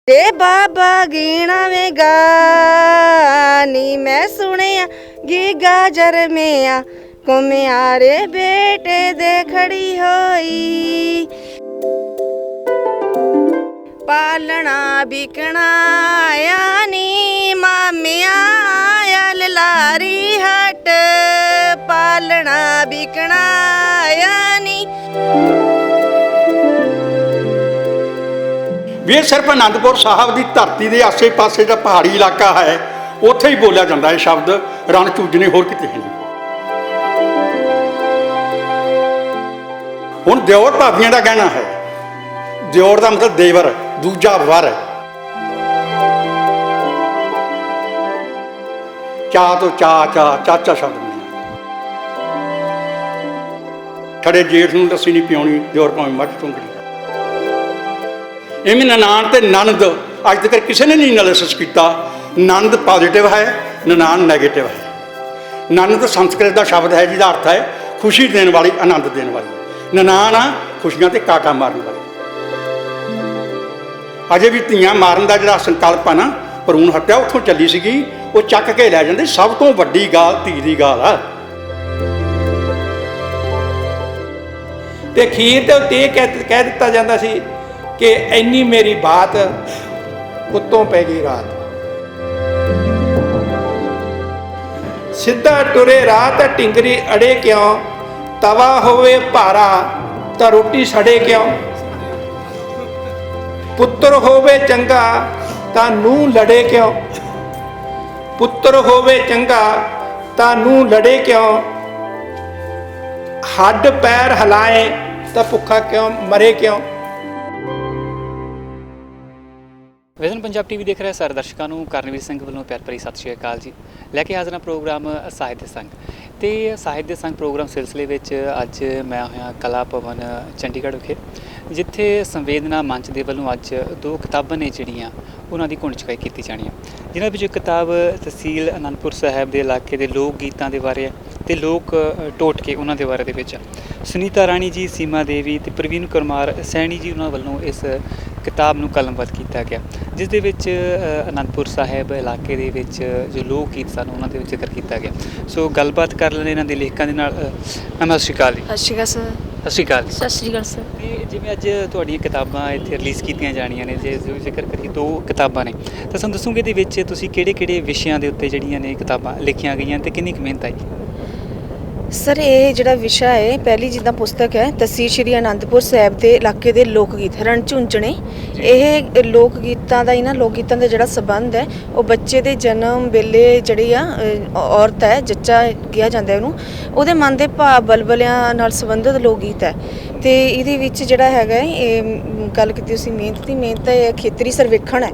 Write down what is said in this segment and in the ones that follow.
ते बाबा गीना में गा नी मैं सुनिया गी गाजर में आ कुम्यारे बेटे दे खड़ी होई पालना बिकना आया नी मामिया आया लारी हट पालना बिकना आया नी। भी ये सिर्फ आनंदपुर साहब की धरती के आसे पासे का पहाड़ी इलाका है, उत्थे ही बोलिया जाता है शब्द रण चूजने, होर किते नहीं। हुण दिओर भाभियां का कहना है, दिओर का मतलब देवर, दूजा वर। चा तो चा चाचा शब्द नहीं। खड़े जेठ नूं लस्सी नहीं पियाउणी, दिओर भावें मੱਝ चुंगड़ी। इवें ननान ते नंद अज तक किसी ने नहीं एनालिसिस किया। नंद पॉजिटिव है, ननान नैगेटिव है। नंद संस्कृत का शब्द है जिसका अर्थ है खुशी देने वाली, आनंद देने वाली। ननान आ खुशियां ते काका मारन वाली। अजे भी धीआं मारन का जिहड़ा संकल्प है ना, भरूण हत्या उत्थों चली सीगी, वो चक के लै जांदे। सब तो वड्डी गाल धी दी गाल आ। ते खीर ते उत्ते कह दिता जांदा सी कि इन्नी मेरी बात उत्तों पै गई रात। सिद्धा टुरे रात टिंगरी अड़े क्यों, तवा होवे भारा तां रोटी सड़े क्यों। पुत्र होवे चंगा तां नूं लड़े क्यों, पुत्र होवे चंगा तां नूं लड़े क्यों। हड्ड पैर हिलाए तां भुखा क्यों मरे क्यों। ਵਿਜ਼ਨ ਪੰਜਾਬ ਟੀਵੀ ਦੇਖ ਰਹੇ ਸਾਰੇ ਦਰਸ਼ਕਾਂ ਨੂੰ ਕਰਨਵੀਰ ਸਿੰਘ ਵੱਲੋਂ ਪਿਆਰ ਭਰੀ ਸਤਿ ਸ਼੍ਰੀ ਅਕਾਲ ਜੀ। ਲੈ ਕੇ ਹਾਜ਼ਰ ਹਾਂ ਪ੍ਰੋਗਰਾਮ ਸਾਹਿਤ ਸੰਘ ਤੇ ਸਾਹਿਤ ਦੇ ਸੰਘ ਪ੍ਰੋਗਰਾਮ ਸਿਲਸਿਲੇ ਵਿੱਚ ਅੱਜ ਮੈਂ ਹੋਇਆ ਕਲਾ ਭਵਨ ਚੰਡੀਗੜ੍ਹ ਵਿਖੇ, ਜਿੱਥੇ ਸੰਵੇਦਨਾ ਮੰਚ ਦੇ ਵੱਲੋਂ ਅੱਜ ਦੋ ਕਿਤਾਬਾਂ ਨੇ ਜਿਹੜੀਆਂ ਉਹਨਾਂ ਦੀ ਘੁਣ ਚੁਕਾਈ ਕੀਤੀ ਜਾਣੀ ਹੈ, ਜਿਨ੍ਹਾਂ ਵਿੱਚੋਂ ਕਿਤਾਬ ਤਹਿਸੀਲ ਅਨੰਦਪੁਰ ਸਾਹਿਬ ਦੇ ਇਲਾਕੇ ਦੇ ਲੋਕ ਗੀਤਾਂ ਦੇ ਬਾਰੇ ਹੈ ਤੇ ਲੋਕ ਟੋਟਕੇ ਉਹਨਾਂ ਦੇ ਬਾਰੇ ਦੇ ਵਿੱਚ। ਸੁਨੀਤਾ ਰਾਣੀ ਜੀ, ਸੀਮਾ ਦੇਵੀ ਤੇ ਪ੍ਰਵੀਨ ਕੁਮਾਰ ਸੈਣੀ ਜੀ ਉਹਨਾਂ ਵੱਲੋਂ ਇਸ ਕਿਤਾਬ ਨੂੰ ਕਲਮਬੱਧ ਕੀਤਾ ਗਿਆ, ਜਿਸ ਦੇ ਵਿੱਚ ਅਨੰਦਪੁਰ ਸਾਹਿਬ ਇਲਾਕੇ ਦੇ ਵਿੱਚ ਜੋ ਲੋਕ ਗੀਤ ਸਨ ਉਹਨਾਂ ਦੇ ਵਿੱਚ ਜ਼ਿਕਰ ਕੀਤਾ ਗਿਆ। ਸੋ ਗੱਲਬਾਤ ਕਰ ਲੈਂਦੇ ਇਹਨਾਂ ਦੇ ਲੇਖਕਾਂ ਦੇ ਨਾਲ। ਮੈਮ ਸਤਿ ਸ਼੍ਰੀ ਅਕਾਲ ਜੀ। ਸਤਿ ਸ਼੍ਰੀ ਅਕਾਲ ਸਰ। ਸਤਿ ਸ਼੍ਰੀ ਅਕਾਲ। ਸਤਿ ਸ਼੍ਰੀ ਅਕਾਲ ਸਰ। ਤੇ ਜਿਵੇਂ ਅੱਜ ਤੁਹਾਡੀਆਂ ਕਿਤਾਬਾਂ ਇੱਥੇ ਰਿਲੀਜ਼ ਕੀਤੀਆਂ ਜਾਣੀਆਂ ਨੇ, ਜੇ ਜ਼ਿਕਰ ਕਰੀਏ ਦੋ ਕਿਤਾਬਾਂ ਨੇ, ਤਾਂ ਸਾਨੂੰ ਦੱਸੋਗੇ ਇਹਦੇ ਵਿੱਚ ਤੁਸੀਂ ਕਿਹੜੇ ਵਿਸ਼ਿਆਂ ਦੇ ਉੱਤੇ ਜਿਹੜੀਆਂ ਨੇ ਕਿਤਾਬਾਂ ਲਿਖੀਆਂ ਗਈਆਂ ਤੇ ਕਿੰਨੀ ਕੁ ਮਿਹਨਤ ਆਈ। ਸਰ ਇਹ ਜਿਹੜਾ ਵਿਸ਼ਾ ਹੈ, ਪਹਿਲੀ ਜਿੱਦਾਂ ਪੁਸਤਕ ਹੈ ਤਹਿਸੀਲ ਸ਼੍ਰੀ ਅਨੰਦਪੁਰ ਸਾਹਿਬ ਦੇ ਇਲਾਕੇ ਦੇ ਲੋਕ ਗੀਤ ਰਣ ਝੁੰਝਣੇ। ਇਹ ਲੋਕ ਗੀਤਾਂ ਦਾ ਇਹਨਾਂ ਲੋਕ ਗੀਤਾਂ ਦਾ ਜਿਹੜਾ ਸੰਬੰਧ ਹੈ ਉਹ ਬੱਚੇ ਦੇ ਜਨਮ ਵੇਲੇ ਜਿਹੜੀ ਆ ਔਰਤ ਹੈ, ਜੱਚਾ ਕਿਹਾ ਜਾਂਦਾ ਉਹਨੂੰ, ਉਹਦੇ ਮਨ ਦੇ ਭਾਵ ਬਲਬਲਿਆਂ ਨਾਲ ਸੰਬੰਧਿਤ ਲੋਕ ਗੀਤ ਹੈ। ਤੇ ਇਹਦੇ ਵਿੱਚ ਜਿਹੜਾ ਹੈਗਾ ਇਹ ਗੱਲ ਕੀਤੀ ਤੁਸੀਂ ਮਿਹਨਤ ਦੀ, ਮਿਹਨਤ ਹੈ ਖੇਤਰੀ ਸਰਵੇਖਣ ਹੈ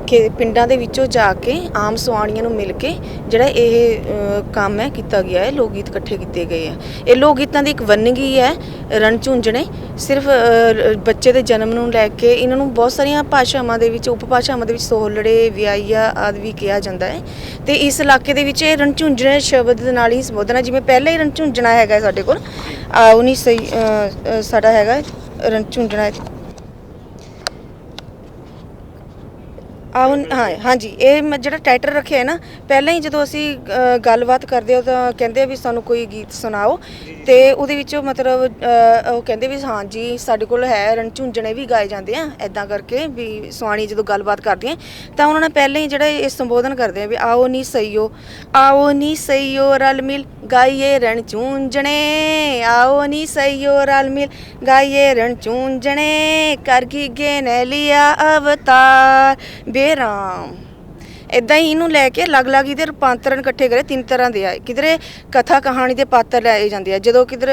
ਕਿ ਪਿੰਡਾਂ ਦੇ ਵਿੱਚੋਂ ਜਾ ਕੇ ਆਮ ਸੁਆਣੀਆਂ ਨੂੰ ਮਿਲ ਕੇ ਜਿਹੜਾ ਇਹ ਕੰਮ ਹੈ ਕੀਤਾ ਗਿਆ ਹੈ। ਲੋਕ ਗੀਤ ਇਕੱਠੇ ਕੀਤੇ ਗਏ ਆ। ਇਹ ਲੋਕ ਗੀਤਾਂ ਦੀ ਇੱਕ ਵੰਨਗੀ ਹੈ ਰਣ ਝੁੰਝਣੇ। ਸਿਰਫ ਬੱਚੇ ਦੇ ਜਨਮ ਨੂੰ ਲੈ ਕੇ ਇਹਨਾਂ ਨੂੰ ਬਹੁਤ ਸਾਰੀਆਂ ਭਾਸ਼ਾਵਾਂ ਦੇ ਵਿੱਚ, ਉਪ ਭਾਸ਼ਾਵਾਂ ਦੇ ਵਿੱਚ ਸੋਹਲੜੇ, ਵਿਆਹੀਆ ਆਦਿ ਵੀ ਕਿਹਾ ਜਾਂਦਾ ਹੈ। ਤੇ ਇਸ ਇਲਾਕੇ ਦੇ ਵਿੱਚ ਇਹ ਰਣ ਝੁੰਝਣੇ ਸ਼ਬਦ ਦੇ ਨਾਲ ਹੀ ਸੰਬੋਧਨ ਹੈ। ਜਿਵੇਂ ਪਹਿਲਾਂ ਹੀ ਰਣ ਝੁੰਝਣਾ ਹੈਗਾ ਸਾਡੇ ਕੋਲ 19 ਸਾਡਾ ਹੈਗਾ ਰਣ ਝੁੰਝਣਾ। ਹਾਂਜੀ, ਇਹ ਜਿਹੜਾ ਟਾਈਟਲ ਰੱਖਿਆ ਹੈ ਨਾ, ਪਹਿਲਾਂ ਹੀ ਜਦੋਂ ਅਸੀਂ ਗੱਲਬਾਤ ਕਰਦੇ ਹਾਂ ਤਾਂ ਕਹਿੰਦੇ ਆ ਵੀ ਸਾਨੂੰ ਕੋਈ ਗੀਤ ਸੁਣਾਓ, ਤੇ ਉਹਦੇ ਵਿੱਚੋਂ ਮਤਲਬ ਉਹ ਕਹਿੰਦੇ ਵੀ ਹਾਂਜੀ ਸਾਡੇ ਕੋਲ ਹੈ, ਰਣ ਝੁੰਝਣੇ ਵੀ ਗਾਏ ਜਾਂਦੇ ਆ। ਇੱਦਾਂ ਕਰਕੇ ਵੀ ਸੁਆਣੀ ਜਦੋਂ ਗੱਲਬਾਤ ਕਰਦੀਆਂ ਤਾਂ ਉਹਨਾਂ ਨੇ ਪਹਿਲਾਂ ਹੀ ਜਿਹੜਾ ਇਹ ਸੰਬੋਧਨ ਕਰਦੇ ਆ ਵੀ ਆਓ ਨੀ ਸਈਓ ਰਲ ਮਿਲ ਗਾਈਏ ਰਣ ਝੁੰਝਣੇ, ਆਓ ਨੀ ਸਈਓ ਰਲ ਮਿਲ ਗਾਈਏ ਰਣ ਝੁੰਝਣੇ, ਕਰ ਗਏ ਨੇ ਲਿਆ ਅਵਤਾਰ ਬੇਰਾਮ। ਇੱਦਾਂ ਹੀ ਇਹਨੂੰ ਲੈ ਕੇ ਅਲੱਗ-ਅਲੱਗ ਇਹਦੇ ਰੂਪਾਂਤਰਨ ਇਕੱਠੇ ਕਰੇ, ਤਿੰਨ ਤਰ੍ਹਾਂ ਦੇ ਆ। ਕਿਧਰੇ ਕਥਾ ਕਹਾਣੀ ਦੇ ਪਾਤਰ ਲਏ ਜਾਂਦੇ ਆ, ਜਦੋਂ ਕਿਧਰ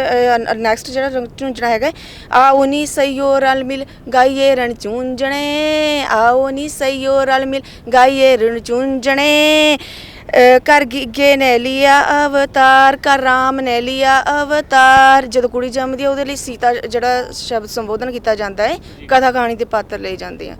ਨੈਕਸਟ ਜਿਹੜਾ ਝੁੰਝਣਾ ਹੈਗਾ, ਆਓ ਨੀ ਸਈਓ ਰਲ ਮਿਲ ਗਾਈਏ ਰਣ ਝੁੰਝਣੇ, ਆਓ ਨੀ ਸਈਓ ਰਲ ਮਿਲ ਗਾਈਏ ਰਣ ਝੁੰਝਣੇ, ਕਰ ਗਏ ਨੇ ਲਿਆ ਅਵਤਾਰ, ਕਰ ਰਾਮ ਨੇ ਲਿਆ ਅਵਤਾਰ। ਜਦੋਂ ਕੁੜੀ ਜੰਮਦੀ ਆ ਉਹਦੇ ਲਈ ਸੀਤਾ ਜਿਹੜਾ ਸ਼ਬਦ ਸੰਬੋਧਨ ਕੀਤਾ ਜਾਂਦਾ ਹੈ, ਕਥਾ ਕਹਾਣੀ ਦੇ ਪਾਤਰ ਲਏ ਜਾਂਦੇ ਆ।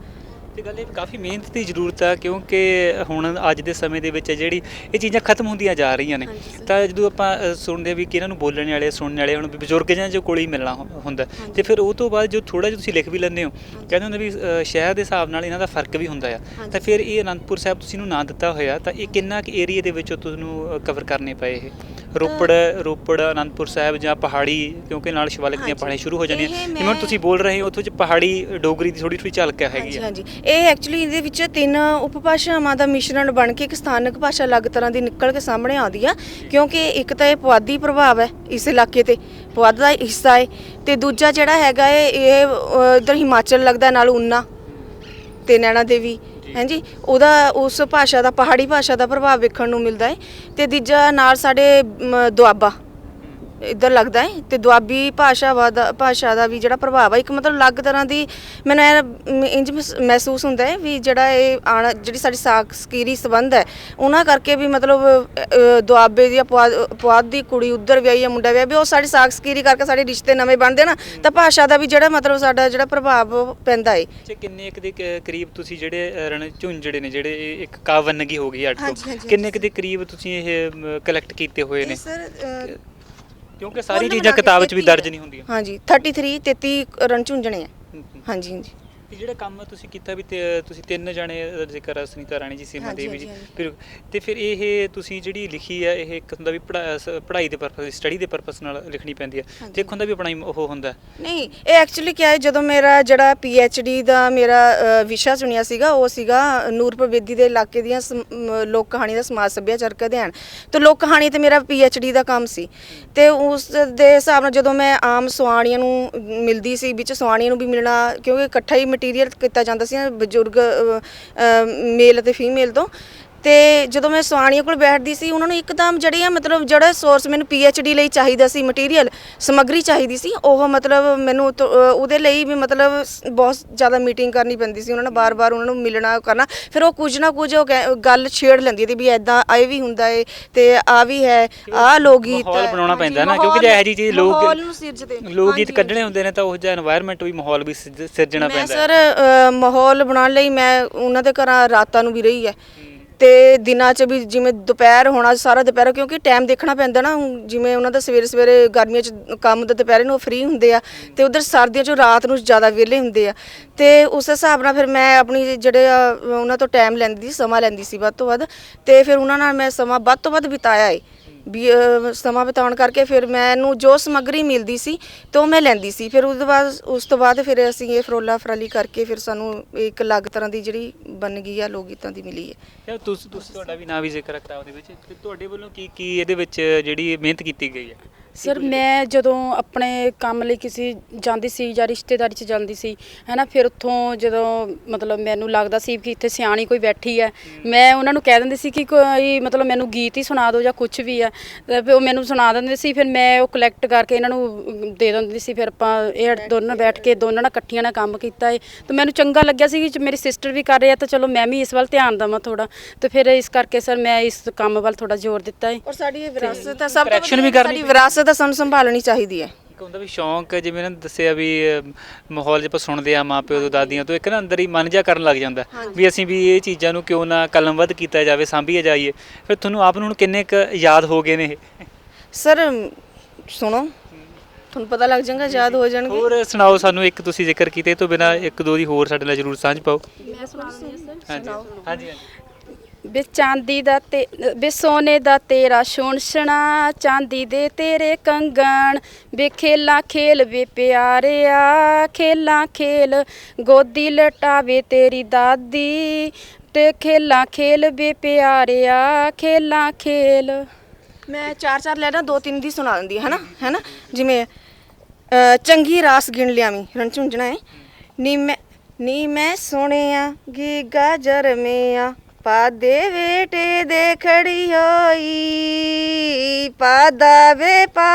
ਤੇ ਗੱਲ ਇਹ ਕਾਫੀ ਮਿਹਨਤ ਦੀ ਜ਼ਰੂਰਤ ਆ, ਕਿਉਂਕਿ ਹੁਣ ਅੱਜ ਦੇ ਸਮੇਂ ਦੇ ਵਿੱਚ ਜਿਹੜੀ ਇਹ ਚੀਜ਼ਾਂ ਖਤਮ ਹੁੰਦੀਆਂ ਜਾ ਰਹੀਆਂ ਨੇ। ਤਾਂ ਜਦੋਂ ਆਪਾਂ ਸੁਣਦੇ ਆ ਵੀ ਕਿ ਇਹਨਾਂ ਨੂੰ ਬੋਲਣ ਵਾਲੇ ਸੁਣਨ ਵਾਲੇ ਹੁਣ ਬਜ਼ੁਰਗ ਜਾਂ ਜੋ ਕੋਲ ਹੀ ਮਿਲਣਾ ਹੁੰਦਾ, ਤੇ ਫਿਰ ਉਹ ਤੋਂ ਬਾਅਦ ਜੋ ਥੋੜ੍ਹਾ ਜਿਹਾ ਤੁਸੀਂ ਲਿਖ ਵੀ ਲੈਂਦੇ ਹੋ, ਕਹਿੰਦੇ ਹੁੰਦੇ ਵੀ ਸ਼ਹਿਰ ਦੇ ਹਿਸਾਬ ਨਾਲ ਇਹਨਾਂ ਦਾ ਫਰਕ ਵੀ ਹੁੰਦਾ ਆ। ਤਾਂ ਫਿਰ ਇਹ ਅਨੰਦਪੁਰ ਸਾਹਿਬ ਤੁਸੀਂ ਇਹਨੂੰ ਨਾਂ ਦਿੱਤਾ ਹੋਇਆ, ਤਾਂ ਇਹ ਕਿੰਨਾ ਕੁ ਏਰੀਏ ਦੇ ਵਿੱਚੋਂ ਤੁਹਾਨੂੰ ਕਵਰ ਕਰਨੇ ਪਏ ਇਹ? ਰੋਪੜ ਅਨੰਦਪੁਰ ਸਾਹਿਬ ਜਾਂ ਪਹਾੜੀ, ਕਿਉਂਕਿ ਨਾਲ ਸ਼ਿਵਾਲਿਕ ਦੀਆਂ ਪਹਾੜੀਆਂ ਸ਼ੁਰੂ ਹੋ ਜਾਂਦੀਆਂ, ਜਿਵੇਂ ਹੁਣ ਤੁਸੀਂ ਬੋਲ ਰਹੇ ਹੋ ਉੱਥੋਂ 'ਚ ਪਹਾੜੀ ਡੋਗਰੀ ਦੀ ਥੋੜ੍ਹੀ ਝਲਕ ਹੈਗੀ ਆ। ਹਾਂਜੀ, ਇਹ ਐਕਚੁਅਲੀ ਇਹਦੇ ਵਿੱਚ 3 ਉਪਭਾਸ਼ਾਵਾਂ ਦਾ ਮਿਸ਼ਰਣ ਬਣ ਕੇ ਇੱਕ ਸਥਾਨਕ ਭਾਸ਼ਾ ਅਲੱਗ ਤਰ੍ਹਾਂ ਦੀ ਨਿਕਲ ਕੇ ਸਾਹਮਣੇ ਆਉਂਦੀ ਆ, ਕਿਉਂਕਿ ਇੱਕ ਤਾਂ ਇਹ ਪੁਆਧੀ ਪ੍ਰਭਾਵ ਹੈ ਇਸ ਇਲਾਕੇ ਤੇ, ਪੁਆਧ ਦਾ ਹਿੱਸਾ ਹੈ, ਤੇ ਦੂਜਾ ਜਿਹੜਾ ਹੈਗਾ ਇਹ ਇੱਧਰ ਹਿਮਾਚਲ ਲੱਗਦਾ, ਨਾਲ ਊਨਾ ਤੇ ਨੈਣਾ ਦੇਵੀ, ਹਾਂਜੀ, ਉਹਦਾ ਉਸ ਭਾਸ਼ਾ ਦਾ, ਪਹਾੜੀ ਭਾਸ਼ਾ ਦਾ ਪ੍ਰਭਾਵ ਵੇਖਣ ਨੂੰ ਮਿਲਦਾ ਹੈ। ਤੇ ਦੂਜਾ ਨਾਲ ਸਾਡੇ ਦੁਆਬਾ ਇੱਧਰ ਲੱਗਦਾ ਹੈ, ਤੇ ਦੁਆਬੀ ਭਾਸ਼ਾ ਦਾ ਵੀ ਜਿਹੜਾ ਪ੍ਰਭਾਵ ਹੈ, ਇੱਕ ਮਤਲਬ ਅਲੱਗ ਤਰ੍ਹਾਂ ਦੀ ਮੈਨੂੰ ਇੰਜ ਮਹਿਸੂਸ ਹੁੰਦਾ ਹੈ ਵੀ ਜਿਹੜਾ ਇਹ ਜਿਹੜੀ ਸਾਡੀ ਸਕੀਰੀ ਸੰਬੰਧ ਹੈ ਉਹਨਾਂ ਕਰਕੇ ਵੀ, ਮਤਲਬ ਦੁਆਬੇ ਦੀ ਪੁਆਧ ਦੀ ਕੁੜੀ ਉੱਧਰ ਵਿਆਹੀ ਜਾਂ ਮੁੰਡਾ ਵਿਆਹੀ ਵੀ, ਉਹ ਸਾਡੀ ਸਕੀਰੀ ਕਰਕੇ ਸਾਡੇ ਰਿਸ਼ਤੇ ਨਵੇਂ ਬਣਦੇ ਨਾ, ਤਾਂ ਭਾਸ਼ਾ ਦਾ ਵੀ ਜਿਹੜਾ ਮਤਲਬ ਸਾਡਾ ਜਿਹੜਾ ਪ੍ਰਭਾਵ ਪੈਂਦਾ ਹੈ। ਕਿੰਨੇ ਕੁ ਦੇ ਕਰੀਬ ਤੁਸੀਂ ਜਿਹੜੇ ਰਣ ਝੁੰਝੜੇ ਨੇ, ਜਿਹੜੇ ਇੱਕ ਕਾਵਨਗੀ ਹੋ ਗਈ 8 ਤੋਂ, ਕਿੰਨੇ ਕੁ ਦੇ ਕਰੀਬ ਤੁਸੀਂ ਇਹ ਕਲੈਕਟ ਕੀਤੇ ਹੋਏ ਨੇ? ਸਰ ਕਿਉਂਕਿ ਸਾਰੀ ਚੀਜ਼ਾਂ ਕਿਤਾਬ 'ਚ ਵੀ ਦਰਜ ਨਹੀਂ ਹੁੰਦੀਆਂ। ਹਾਂਜੀ, 33 ਰਣ ਝੁੰਝਣੇ ਆ। ਹਾਂਜੀ ਹਾਂਜੀ। ਤੇ ਜਿਹੜਾ ਕੰਮ ਤੁਸੀਂ ਕੀਤਾ ਵੀ ਤੁਸੀਂ 3 ਜਣੇ ਦਾ ਜ਼ਿਕਰ, ਸੁਨੀਤਾ ਰਾਣੀ ਜੀ, ਸੀਮਾ ਦੇਵੀ ਜੀ, ਫਿਰ ਤੇ ਫਿਰ ਇਹ ਤੁਸੀਂ ਜਿਹੜੀ ਲਿਖੀ ਹੈ, ਇਹ ਇੱਕ ਹੁੰਦਾ ਵੀ ਪੜ੍ਹਾਈ ਦੇ ਪਰਪਸ, ਸਟੱਡੀ ਦੇ ਪਰਪਸ ਨਾਲ ਲਿਖਣੀ ਪੈਂਦੀ ਹੈ, ਤੇ ਇੱਕ ਹੁੰਦਾ ਵੀ ਆਪਣਾ ਉਹ ਹੁੰਦਾ ਨਹੀਂ। ਇਹ ਐਕਚੁਅਲੀ ਕਿਹਾ ਹੈ, ਜਦੋਂ ਮੇਰਾ ਜਿਹੜਾ PhD ਦਾ ਮੇਰਾ ਵਿਸ਼ਾ ਚੁਣਿਆ ਸੀਗਾ, ਉਹ ਸੀਗਾ ਨੂਰਪੁਰ ਬੇਦੀ ਦੇ ਇਲਾਕੇ ਦੀਆਂ ਲੋਕ ਕਹਾਣੀ ਦਾ ਸਮਾਜ ਸੱਭਿਆਚਾਰਕ ਅਧਿਐਨ, ਤੇ ਲੋਕ ਕਹਾਣੀ ਤੇ ਮੇਰਾ PhD ਦਾ ਕੰਮ ਸੀ। ਤੇ ਉਸ ਦੇ ਹਿਸਾਬ ਨਾਲ ਜਦੋਂ ਮੈਂ ਆਮ ਸੁਆਣੀਆਂ ਨੂੰ ਮਿਲਦੀ ਸੀ, ਵਿੱਚ ਸੁਆਣੀਆਂ ਨੂੰ ਵੀ ਮਿਲਣਾ, ਕਿਉਂਕਿ ਇਕੱਠਾ ਹੀ ਮਟੀਰੀਅਲ ਕੀਤਾ ਜਾਂਦਾ ਸੀ ਬਜ਼ੁਰਗ ਮੇਲ ਅਤੇ ਫੀਮੇਲ ਤੋਂ, ਤੇ ਜਦੋਂ ਮੈਂ ਸੁਆਣੀਆਂ ਕੋਲ ਬੈਠਦੀ ਸੀ, ਉਹਨਾਂ ਨੂੰ ਇੱਕਦਮ ਜਿਹੜੀ ਆ ਮਤਲਬ ਜਿਹੜਾ ਸੋਰਸ ਮੈਨੂੰ PhD ਲਈ ਚਾਹੀਦਾ ਸੀ, ਮਟੀਰੀਅਲ ਸਮੱਗਰੀ ਚਾਹੀਦੀ ਸੀ, ਉਹ ਮਤਲਬ ਮੈਨੂੰ ਉਹਦੇ ਲਈ ਵੀ ਮਤਲਬ ਬਹੁਤ ਜ਼ਿਆਦਾ ਮੀਟਿੰਗ ਕਰਨੀ ਪੈਂਦੀ ਸੀ ਉਹਨਾਂ ਨਾਲ, ਬਾਰ-ਬਾਰ ਉਹਨਾਂ ਨੂੰ ਮਿਲਣਾ ਕਰਨਾ, ਫਿਰ ਉਹ ਕੁਝ ਨਾ ਕੁਝ ਉਹ ਗੱਲ ਛੇੜ ਲੈਂਦੀ ਸੀ ਵੀ ਐਦਾਂ ਇਹ ਵੀ ਹੁੰਦਾ ਏ, ਤੇ ਆ ਵੀ ਹੈ, ਆਹ ਲੋਕ ਗੀਤ ਮਾਹੌਲ ਬਣਾਉਣਾ ਪੈਂਦਾ ਨਾ, ਕਿਉਂਕਿ ਜੇ ਇਹੋ ਜਿਹੀ ਚੀਜ਼ ਲੋਕ ਗੀਤ ਕੱਢਣੇ ਹੁੰਦੇ ਨੇ, ਤਾਂ ਉਹ ਜਿਹਾ এনवायरमेंट ਵੀ ਮਾਹੌਲ ਵੀ ਸਿਰਜਣਾ ਪੈਂਦਾ। ਸਰ ਮਾਹੌਲ ਬਣਾਉਣ ਲਈ ਮੈਂ ਉਹਨਾਂ ਦੇ ਘਰਾਂ ਰਾਤਾਂ ਨੂੰ ਵੀ ਰਹੀ ਹੈ, ਤੇ ਦਿਨਾਂ 'ਚ ਵੀ, ਜਿਵੇਂ ਦੁਪਹਿਰ ਹੋਣਾ ਸਾਰਾ ਦੁਪਹਿਰ, ਕਿਉਂਕਿ ਟਾਈਮ ਦੇਖਣਾ ਪੈਂਦਾ ਨਾ, ਜਿਵੇਂ ਉਹਨਾਂ ਦਾ ਸਵੇਰੇ ਗਰਮੀਆਂ 'ਚ ਕੰਮ ਦਾ ਦੁਪਹਿਰੇ ਨੂੰ ਫ੍ਰੀ ਹੁੰਦੇ ਆ, ਤੇ ਉਧਰ ਸਰਦੀਆਂ 'ਚ ਰਾਤ ਨੂੰ ਜ਼ਿਆਦਾ ਵਿਹਲੇ ਹੁੰਦੇ ਆ, ਤੇ ਉਸ ਹਿਸਾਬ ਨਾਲ ਫਿਰ ਮੈਂ ਆਪਣੀ ਜਿਹੜੇ ਉਹਨਾਂ ਤੋਂ ਟਾਈਮ ਲੈਂਦੀ, ਸਮਾਂ ਲੈਂਦੀ ਸੀ ਵੱਧ ਤੋਂ ਵੱਧ, ਤੇ ਫਿਰ ਉਹਨਾਂ ਨਾਲ ਮੈਂ ਸਮਾਂ ਵੱਧ ਤੋਂ ਵੱਧ ਬਿਤਾਇਆ ਏ। ਵੀ ਸਮਾਂ ਬਿਤਾਉਣ ਕਰਕੇ ਫਿਰ ਮੈਨੂੰ ਜੋ ਸਮੱਗਰੀ ਮਿਲਦੀ ਸੀ ਤੇ ਉਹ ਮੈਂ ਲੈਂਦੀ ਸੀ। ਫਿਰ ਉਸ ਤੋਂ ਬਾਅਦ ਫਿਰ ਅਸੀਂ ਇਹ ਫਰੋਲਾ ਫਰਾਲੀ ਕਰਕੇ ਫਿਰ ਸਾਨੂੰ ਇੱਕ ਅਲੱਗ ਤਰ੍ਹਾਂ ਦੀ ਜਿਹੜੀ ਬਣ ਗਈ ਆ ਲੋਕ ਗੀਤਾਂ ਦੀ ਮਿਲੀ ਹੈ। ਤੁਸੀਂ ਤੁਹਾਡਾ ਵੀ ਨਾਂ ਵੀ ਜ਼ਿਕਰ ਕੀਤਾ ਉਹਦੇ ਵਿੱਚ, ਤੇ ਤੁਹਾਡੇ ਵੱਲੋਂ ਕੀ ਇਹਦੇ ਵਿੱਚ ਜਿਹੜੀ ਮਿਹਨਤ ਕੀਤੀ ਗਈ ਹੈ? ਸਰ ਮੈਂ ਜਦੋਂ ਆਪਣੇ ਕੰਮ ਲਈ ਕਿਸੇ ਜਾਂਦੀ ਸੀ ਜਾਂ ਰਿਸ਼ਤੇਦਾਰੀ 'ਚ ਜਾਂਦੀ ਸੀ ਹੈ ਨਾ, ਫਿਰ ਉੱਥੋਂ ਜਦੋਂ ਮਤਲਬ ਮੈਨੂੰ ਲੱਗਦਾ ਸੀ ਕਿ ਇੱਥੇ ਸਿਆਣੀ ਕੋਈ ਬੈਠੀ ਹੈ, ਮੈਂ ਉਹਨਾਂ ਨੂੰ ਕਹਿ ਦਿੰਦੀ ਸੀ ਕਿ ਕੋਈ ਮਤਲਬ ਮੈਨੂੰ ਗੀਤ ਹੀ ਸੁਣਾ ਦਿਓ ਜਾਂ ਕੁਝ ਵੀ ਆ, ਫਿਰ ਉਹ ਮੈਨੂੰ ਸੁਣਾ ਦਿੰਦੇ ਸੀ, ਫਿਰ ਮੈਂ ਉਹ ਕਲੈਕਟ ਕਰਕੇ ਇਹਨਾਂ ਨੂੰ ਦੇ ਦਿੰਦੀ ਸੀ। ਫਿਰ ਆਪਾਂ ਇਹ ਦੋਨੋਂ ਬੈਠ ਕੇ ਦੋਨਾਂ ਨਾਲ ਇਕੱਠੀਆਂ ਨਾਲ ਕੰਮ ਕੀਤਾ ਹੈ, ਤਾਂ ਮੈਨੂੰ ਚੰਗਾ ਲੱਗਿਆ ਸੀ ਕਿ ਮੇਰੀ ਸਿਸਟਰ ਵੀ ਕਰ ਰਹੀ ਆ, ਤਾਂ ਚਲੋ ਮੈਂ ਵੀ ਇਸ ਵੱਲ ਧਿਆਨ ਦੇਵਾਂ ਥੋੜ੍ਹਾ, ਅਤੇ ਫਿਰ ਇਸ ਕਰਕੇ ਸਰ ਮੈਂ ਇਸ ਕੰਮ ਵੱਲ ਥੋੜ੍ਹਾ ਜ਼ੋਰ ਦਿੱਤਾ ਹੈ। ਔਰ ਸਾਡੀ ਇਹ ਵਿਰਾਸਤ ਹੈ, ਸਭ ਤੋਂ ਸਾਡੀ ਵਿਰਾਸਤ ਤਾਂ ਸਾਨੂੰ ਸੰਭਾਲਣੀ ਚਾਹੀਦੀ ਹੈ। ਇੱਕ ਹੁੰਦਾ ਵੀ ਸ਼ੌਂਕ, ਜਿਵੇਂ ਇਹਨਾਂ ਨੇ ਦੱਸਿਆ ਵੀ ਮਾਹੌਲ ਜੇ ਆਪਾਂ ਸੁਣਦੇ ਆ ਮਾਂ ਪਿਓ ਤੋਂ, ਦਾਦੀਆਂ ਤੋਂ, ਇੱਕ ਨਾ ਅੰਦਰ ਹੀ ਮਨ ਜਿਹਾ ਕਰਨ ਲੱਗ ਜਾਂਦਾ ਵੀ ਅਸੀਂ ਵੀ ਇਹ ਚੀਜ਼ਾਂ ਨੂੰ ਕਿਉਂ ਨਾ ਕਲਮਬੱਧ ਕੀਤਾ ਜਾਵੇ, ਸਾਂਭੀਏ ਜਾਈਏ। ਫਿਰ ਤੁਹਾਨੂੰ ਆਪ ਨੂੰ ਹੁਣ ਕਿੰਨੇ ਕੁ ਯਾਦ ਹੋ ਗਏ ਨੇ ਇਹ? ਸਰ ਸੁਣੋ, ਤੁਹਾਨੂੰ ਪਤਾ ਲੱਗ ਜਾਏਗਾ, ਯਾਦ ਹੋ ਜਾਣਗੇ। ਹੋਰ ਸੁਣਾਓ ਸਾਨੂੰ, ਇੱਕ ਤੁਸੀਂ ਜ਼ਿਕਰ ਕੀਤੇ, ਇਹ ਤੋਂ ਬਿਨਾਂ ਇੱਕ ਦੋ ਦੀ ਹੋਰ ਸਾਡੇ ਨਾਲ ਜ਼ਰੂਰ ਸਾਂਝ ਪਾਓ। ਮੈਂ ਸੁਣਾ ਦਿੰਦੀ ਹਾਂ ਸਰ। ਹਾਂਜੀ। ਵੇ ਚਾਂਦੀ ਦਾ ਤੇ ਵੇ ਸੋਨੇ ਦਾ ਤੇਰਾ ਸ਼ੋਨਸ਼ਣਾ, ਚਾਂਦੀ ਦੇ ਤੇਰੇ ਕੰਗਣ, ਵੇ ਖੇਲਾਂ ਖੇਲ ਵੇ ਪਿਆਰਿਆ, ਖੇਲਾਂ ਖੇਲ ਗੋਦੀ ਲਟਾਵੇ ਤੇਰੀ ਦਾਦੀ, ਤੇ ਖੇਲਾਂ ਖੇਲ ਵੇ ਪਿਆਰਿਆ, ਖੇਲਾਂ ਖੇਲ। ਮੈਂ ਚਾਰ ਲੈ ਨਾ, 2-3 ਦੀ ਸੁਣਾ ਦਿੰਦੀ ਹੈ ਨਾ, ਜਿਵੇਂ ਚੰਗੀ ਰਾਸ ਗਿਣ ਲਿਆਵੀਂ, ਰਣ ਝੁੰਝਣਾ ਹੈ। ਨੀ ਮੈਂ ਸੁਣਿਆ ਗੀਗਾ ਜਰਮਿਆ, ਪਾ ਦੇ ਵੇਟੇ ਦੇ ਖੜੀ ਹੋਈ, ਪਾਦਾ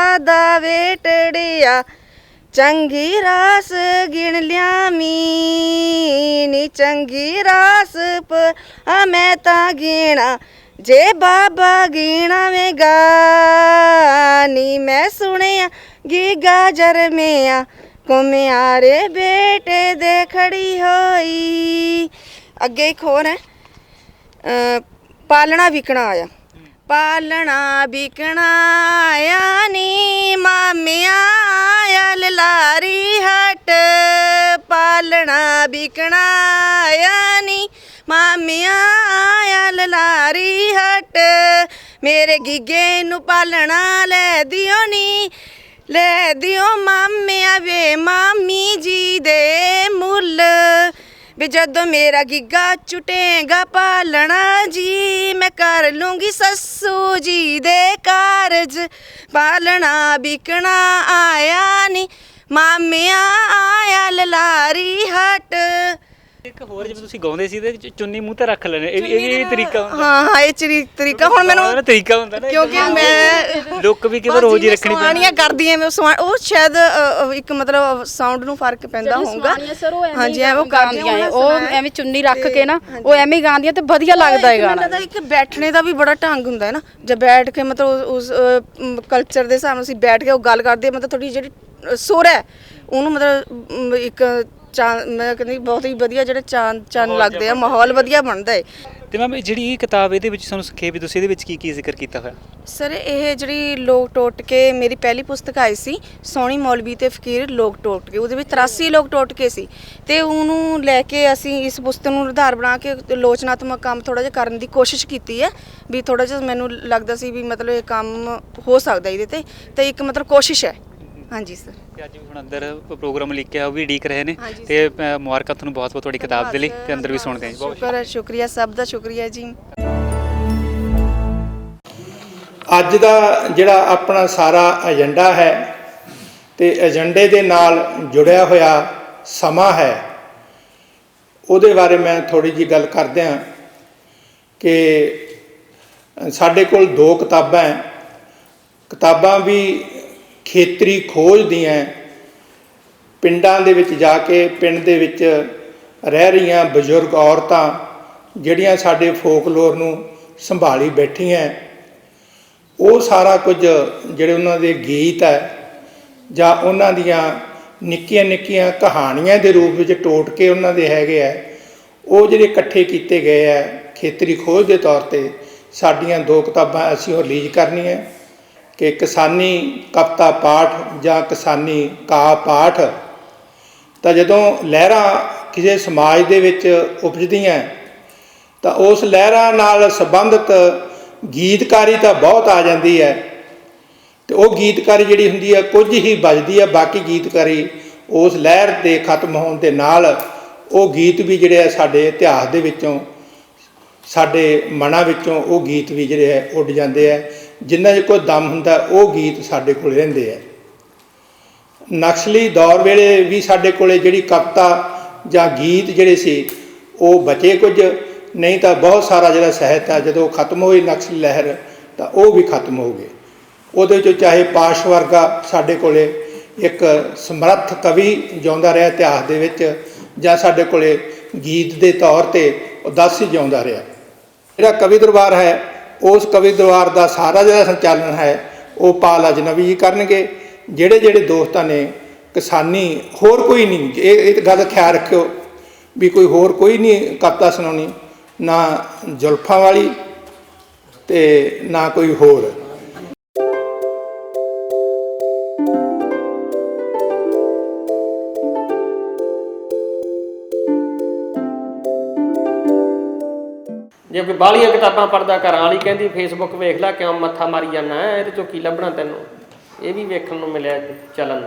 ਵੇਟੜਿਆ, ਚੰਗੀ ਰਾਸ ਗਿਣ ਲਿਆਵੀਂ, ਨੀ ਚੰਗੀ ਰਾਸ ਮੈਂ ਤਾਂ ਗਿਣਾ, ਜੇ ਬਾਬਾ ਗਿਣਾਵੇਗਾ, ਨੀ ਮੈਂ ਸੁਣਿਆ ਗੀਗਾ ਜਰਮਿਆ, ਕੁਮਿਆਰੇ ਬੇਟੇ ਦੇ ਖੜੀ ਹੋਈ, ਅੱਗੇ ਇੱਕ ਹੋਰ ਹੈ ਪਾਲਣਾ ਵਿਕਣਾ ਆਇਆ। ਪਾਲਣਾ ਵਿਕਣਾ ਆਇਆ ਨੀ ਮਾਮਿਆਂ ਆਇਆ ਲਲਾਰੀ ਹਟ, ਪਾਲਣਾ ਵਿਕਣਾ ਆਇਆ ਨੀ ਮਾਮਿਆਂ ਆਇਆ ਲਲਾਰੀ ਹਟ, ਮੇਰੇ ਗਿੱਗੇ ਨੂੰ ਪਾਲਣਾ ਲੈ ਦਿਓ ਨੀ, ਲੈ ਦਿਓ ਮਾਮਿਆਂ ਵੇ ਮਾਮੀ ਜੀ ਦੇ ਮੁੱਲ, ਵੀ ਜਦੋਂ ਮੇਰਾ ਗਿੱਗਾ ਚੁਟੇਗਾ ਪਾਲਣਾ ਜੀ, ਮੈਂ ਕਰ ਲੂੰਗੀ ਸੱਸੂ ਜੀ ਦੇ ਕਾਰਜ, ਪਾਲਣਾ ਵਿਕਣਾ ਆਇਆ ਨੀ ਮਾਮਿਆਂ ਆਇਆ ਲਲਾਰੀ ਹਟ। ਇੱਕ ਹੋਰ ਜਿਵੇਂ ਤੁਸੀਂ ਗਾਉਂਦੇ ਸੀ ਤੇ ਚੁੰਨੀ ਮੂੰਹ ਤੇ ਰੱਖ ਲੈਣੇ, ਇਹ ਵੀ ਤਰੀਕਾ ਹੁੰਦਾ? ਹਾਂ ਇਹ ਤਰੀਕਾ ਹੁਣ ਮੈਨੂੰ ਤਰੀਕਾ ਹੁੰਦਾ ਨਾ, ਕਿਉਂਕਿ ਮੈਂ ਲੁੱਕ ਵੀ ਕਿਵੇਂ ਰੋਜ਼ ਹੀ ਰੱਖਣੀ ਸਵਾਣੀਆਂ ਕਰਦੀ ਐ ਮੈਂ ਉਹ ਸ਼ਾਇਦ ਇੱਕ ਮਤਲਬ ਸਾਊਂਡ ਨੂੰ ਫਰਕ ਪੈਂਦਾ ਹੋਊਗਾ। ਹਾਂਜੀ ਐਵੇਂ ਗਾਉਂਦੀਆਂ, ਉਹ ਐਵੇਂ ਚੁੰਨੀ ਰੱਖ ਕੇ ਨਾ ਉਹ ਐਵੇਂ ਗਾਉਂਦੀਆਂ ਤੇ ਵਧੀਆ ਲੱਗਦਾ ਹੈ ਗਾਣਾ। ਇੱਕ ਬੈਠਣੇ ਦਾ ਵੀ ਬੜਾ ਢੰਗ ਹੁੰਦਾ ਹੈ ਨਾ, ਜੇ ਬੈਠ ਕੇ ਮਤਲਬ ਉਸ ਕਲਚਰ ਦੇ ਹਿਸਾਬ ਨਾਲ ਅਸੀਂ ਬੈਠ ਕੇ ਉਹ ਗੱਲ ਕਰਦੇ, ਮਤਲਬ ਥੋੜੀ ਜਿਹੜੀ ਸੁਰ ਹੈ ਉਹਨੂੰ ਮਤਲਬ ਇੱਕ ਮੈਂ ਕਹਿੰਦੀ ਬਹੁਤ ਹੀ ਵਧੀਆ ਜਿਹੜੇ ਚੰਨ ਲੱਗਦੇ ਆ, ਮਾਹੌਲ ਵਧੀਆ ਬਣਦਾ ਹੈ। ਤੇ ਮੈਮ ਜਿਹੜੀ ਇਹ ਕਿਤਾਬ ਇਹਦੇ ਵਿੱਚ ਸਾਨੂੰ ਸਿੱਖਿਆ ਵੀ ਤੁਸੀਂ ਇਹਦੇ ਵਿੱਚ ਕੀ ਕੀ ਜ਼ਿਕਰ ਕੀਤਾ ਹੋਇਆ? ਸਰ ਇਹ ਜਿਹੜੀ ਲੋਕ ਟੋਟਕੇ ਮੇਰੀ ਪਹਿਲੀ ਪੁਸਤਕ ਆਈ ਸੀ ਸੋਹਣੀ ਮੌਲਵੀ ਤੇ ਫਕੀਰ ਲੋਕ ਟੋਟਕੇ, ਉਹਦੇ ਵਿੱਚ 83 ਲੋਕ ਟੋਟਕੇ ਸੀ ਤੇ ਉਹਨੂੰ ਲੈ ਕੇ ਅਸੀਂ ਇਸ ਪੁਸਤਕ ਨੂੰ ਆਧਾਰ ਬਣਾ ਕੇ ਆਲੋਚਨਾਤਮਕ ਕੰਮ ਥੋੜਾ ਜਿਹਾ ਕਰਨ ਦੀ ਕੋਸ਼ਿਸ਼ ਕੀਤੀ ਹੈ, ਵੀ ਥੋੜਾ ਜਿਹਾ ਮੈਨੂੰ ਲੱਗਦਾ ਸੀ ਵੀ ਮਤਲਬ ਇਹ ਕੰਮ ਹੋ ਸਕਦਾ ਇਹਦੇ ਤੇ ਇੱਕ ਮਤਲਬ ਕੋਸ਼ਿਸ਼ ਹੈ। ਹਾਂਜੀ ਸਰ। ਤੇ ਅੱਜ ਵੀ ਹੁਣ ਅੰਦਰ ਪ੍ਰੋਗਰਾਮ ਲਿਖਿਆ ਉਹ ਵੀ ਉਡੀਕ ਰਹੇ ਨੇ ਤੇ ਮੁਬਾਰਕਾਂ ਤੁਹਾਨੂੰ ਬਹੁਤ ਬਹੁਤ ਤੁਹਾਡੀ ਕਿਤਾਬ ਦੇ ਲਈ, ਤੇ ਅੰਦਰ ਵੀ ਸੁਣਦੇ ਹਾਂ ਜੀ। ਬਹੁਤ ਸ਼ੁਕਰੀਆ, ਸਭ ਦਾ ਸ਼ੁਕਰੀਆ ਜੀ। ਅੱਜ ਦਾ ਜਿਹੜਾ ਆਪਣਾ ਸਾਰਾ ਏਜੰਡਾ ਹੈ ਤੇ ਏਜੰਡੇ ਦੇ ਨਾਲ ਜੁੜਿਆ ਹੋਇਆ ਸਮਾਂ ਹੈ, ਉਹਦੇ ਬਾਰੇ ਮੈਂ ਥੋੜੀ ਜਿਹੀ ਗੱਲ ਕਰਦਿਆਂ ਕਿ ਸਾਡੇ ਕੋਲ 2 ਕਿਤਾਬਾਂ ਹੈ। ਕਿਤਾਬਾਂ ਵੀ ਖੇਤਰੀ ਖੋਜ ਦੀਆਂ, ਪਿੰਡਾਂ ਦੇ ਵਿੱਚ ਜਾ ਕੇ ਪਿੰਡ ਦੇ ਵਿੱਚ ਰਹਿ ਰਹੀਆਂ ਬਜ਼ੁਰਗ ਔਰਤਾਂ ਜਿਹੜੀਆਂ ਸਾਡੇ ਫੋਕਲੋਰ ਨੂੰ ਸੰਭਾਲੀ ਬੈਠੀਆਂ, ਉਹ ਸਾਰਾ ਕੁਝ ਜਿਹੜੇ ਉਹਨਾਂ ਦੇ ਗੀਤ ਹੈ ਜਾਂ ਉਹਨਾਂ ਦੀਆਂ ਨਿੱਕੀਆਂ ਨਿੱਕੀਆਂ ਕਹਾਣੀਆਂ ਦੇ ਰੂਪ ਵਿੱਚ ਟੋਟ ਕੇ ਉਹਨਾਂ ਦੇ ਹੈਗੇ ਆ, ਉਹ ਜਿਹੜੇ ਇਕੱਠੇ ਕੀਤੇ ਗਏ ਹੈ ਖੇਤਰੀ ਖੋਜ ਦੇ ਤੌਰ ਤੇ। ਸਾਡੀਆਂ 2 ਕਿਤਾਬਾਂ ਅਸੀਂ ਉਹ ਰਿਲੀਜ਼ ਕਰਨੀਆਂ ਕਿ ਕਿਸਾਨੀ ਕਵਿਤਾ ਪਾਠ ਜਾਂ ਕਿਸਾਨੀ ਕਾ ਪਾਠ। ਤਾਂ ਜਦੋਂ ਲਹਿਰਾਂ ਕਿਸੇ ਸਮਾਜ ਦੇ ਵਿੱਚ ਉਪਜਦੀਆਂ ਤਾਂ ਉਸ ਲਹਿਰਾਂ ਨਾਲ ਸੰਬੰਧਿਤ ਗੀਤਕਾਰੀ ਤਾਂ ਬਹੁਤ ਆ ਜਾਂਦੀ ਹੈ, ਤੇ ਉਹ ਗੀਤਕਾਰੀ ਜਿਹੜੀ ਹੁੰਦੀ ਹੈ ਕੁਝ ਹੀ ਬਚਦੀ ਹੈ, ਬਾਕੀ ਗੀਤਕਾਰੀ ਉਸ ਲਹਿਰ ਦੇ ਖਤਮ ਹੋਣ ਦੇ ਨਾਲ ਉਹ ਗੀਤ ਵੀ ਜਿਹੜੇ ਆ ਸਾਡੇ ਇਤਿਹਾਸ ਦੇ ਵਿੱਚੋਂ, ਸਾਡੇ ਮਨਾਂ ਵਿੱਚੋਂ ਉਹ ਗੀਤ ਵੀ ਜਿਹੜੇ ਹੈ ਉੱਡ ਜਾਂਦੇ ਹੈ। ਜਿਨ੍ਹਾਂ 'ਚ ਕੋਈ ਦਮ ਹੁੰਦਾ ਉਹ ਗੀਤ ਸਾਡੇ ਕੋਲ ਰਹਿੰਦੇ ਹੈ। ਨਕਸਲੀ ਦੌਰ ਵੇਲੇ ਵੀ ਸਾਡੇ ਕੋਲ ਜਿਹੜੀ ਕਵਿਤਾ ਜਾਂ ਗੀਤ ਜਿਹੜੇ ਸੀ ਉਹ ਬਚੇ ਕੁਝ, ਨਹੀਂ ਤਾਂ ਬਹੁਤ ਸਾਰਾ ਜਿਹੜਾ ਸਾਹਿਤ ਹੈ ਜਦੋਂ ਖਤਮ ਹੋਈ ਨਕਸਲੀ ਲਹਿਰ ਤਾਂ ਉਹ ਵੀ ਖਤਮ ਹੋ ਗਏ। ਉਹਦੇ ਵਿੱਚੋਂ ਚਾਹੇ ਪਾਸ਼ ਵਰਗਾ ਸਾਡੇ ਕੋਲ ਇੱਕ ਸਮਰੱਥ ਕਵੀ ਜਿਉਂਦਾ ਰਿਹਾ ਇਤਿਹਾਸ ਦੇ ਵਿੱਚ, ਜਾਂ ਸਾਡੇ ਕੋਲ ਗੀਤ ਦੇ ਤੌਰ 'ਤੇ ਉਦਾਸੀ ਜਿਉਂਦਾ ਰਿਹਾ। ਜਿਹੜਾ ਕਵੀ ਦਰਬਾਰ ਹੈ ਉਸ ਕਵੀ ਦਰਬਾਰ ਦਾ ਸਾਰਾ ਜਿਹੜਾ ਸੰਚਾਲਨ ਹੈ ਉਹ ਪਾਲ ਅਜਨਬੀ ਜੀ ਕਰਨਗੇ। ਜਿਹੜੇ ਦੋਸਤਾਂ ਨੇ ਕਿਸਾਨੀ, ਹੋਰ ਕੋਈ ਨਹੀਂ, ਇਹ ਗੱਲ ਖਿਆਲ ਰੱਖਿਓ ਵੀ ਕੋਈ ਹੋਰ ਕੋਈ ਨਹੀਂ ਕਵਿਤਾ ਸੁਣਾਉਣੀ, ਨਾ ਜ਼ੁਲਫਾਂ ਵਾਲੀ ਤੇ ਨਾ ਕੋਈ ਹੋਰ। ਜੇ ਕੋਈ ਬਾਹਲੀਆਂ ਕਿਤਾਬਾਂ ਪੜ੍ਹਦਾ ਘਰਾਂ ਵਾਲੀ ਕਹਿੰਦੀ ਫੇਸਬੁੱਕ ਵੇਖ ਲੈ ਕਿਉਂ ਮੱਥਾ ਮਾਰੀ ਜਾਂਦਾ, ਇਹਦੇ ਚੋਂ ਕੀ ਲੱਭਣਾ ਤੈਨੂੰ, ਇਹ ਵੀ ਵੇਖਣ ਨੂੰ ਮਿਲਿਆ ਚੱਲਣ।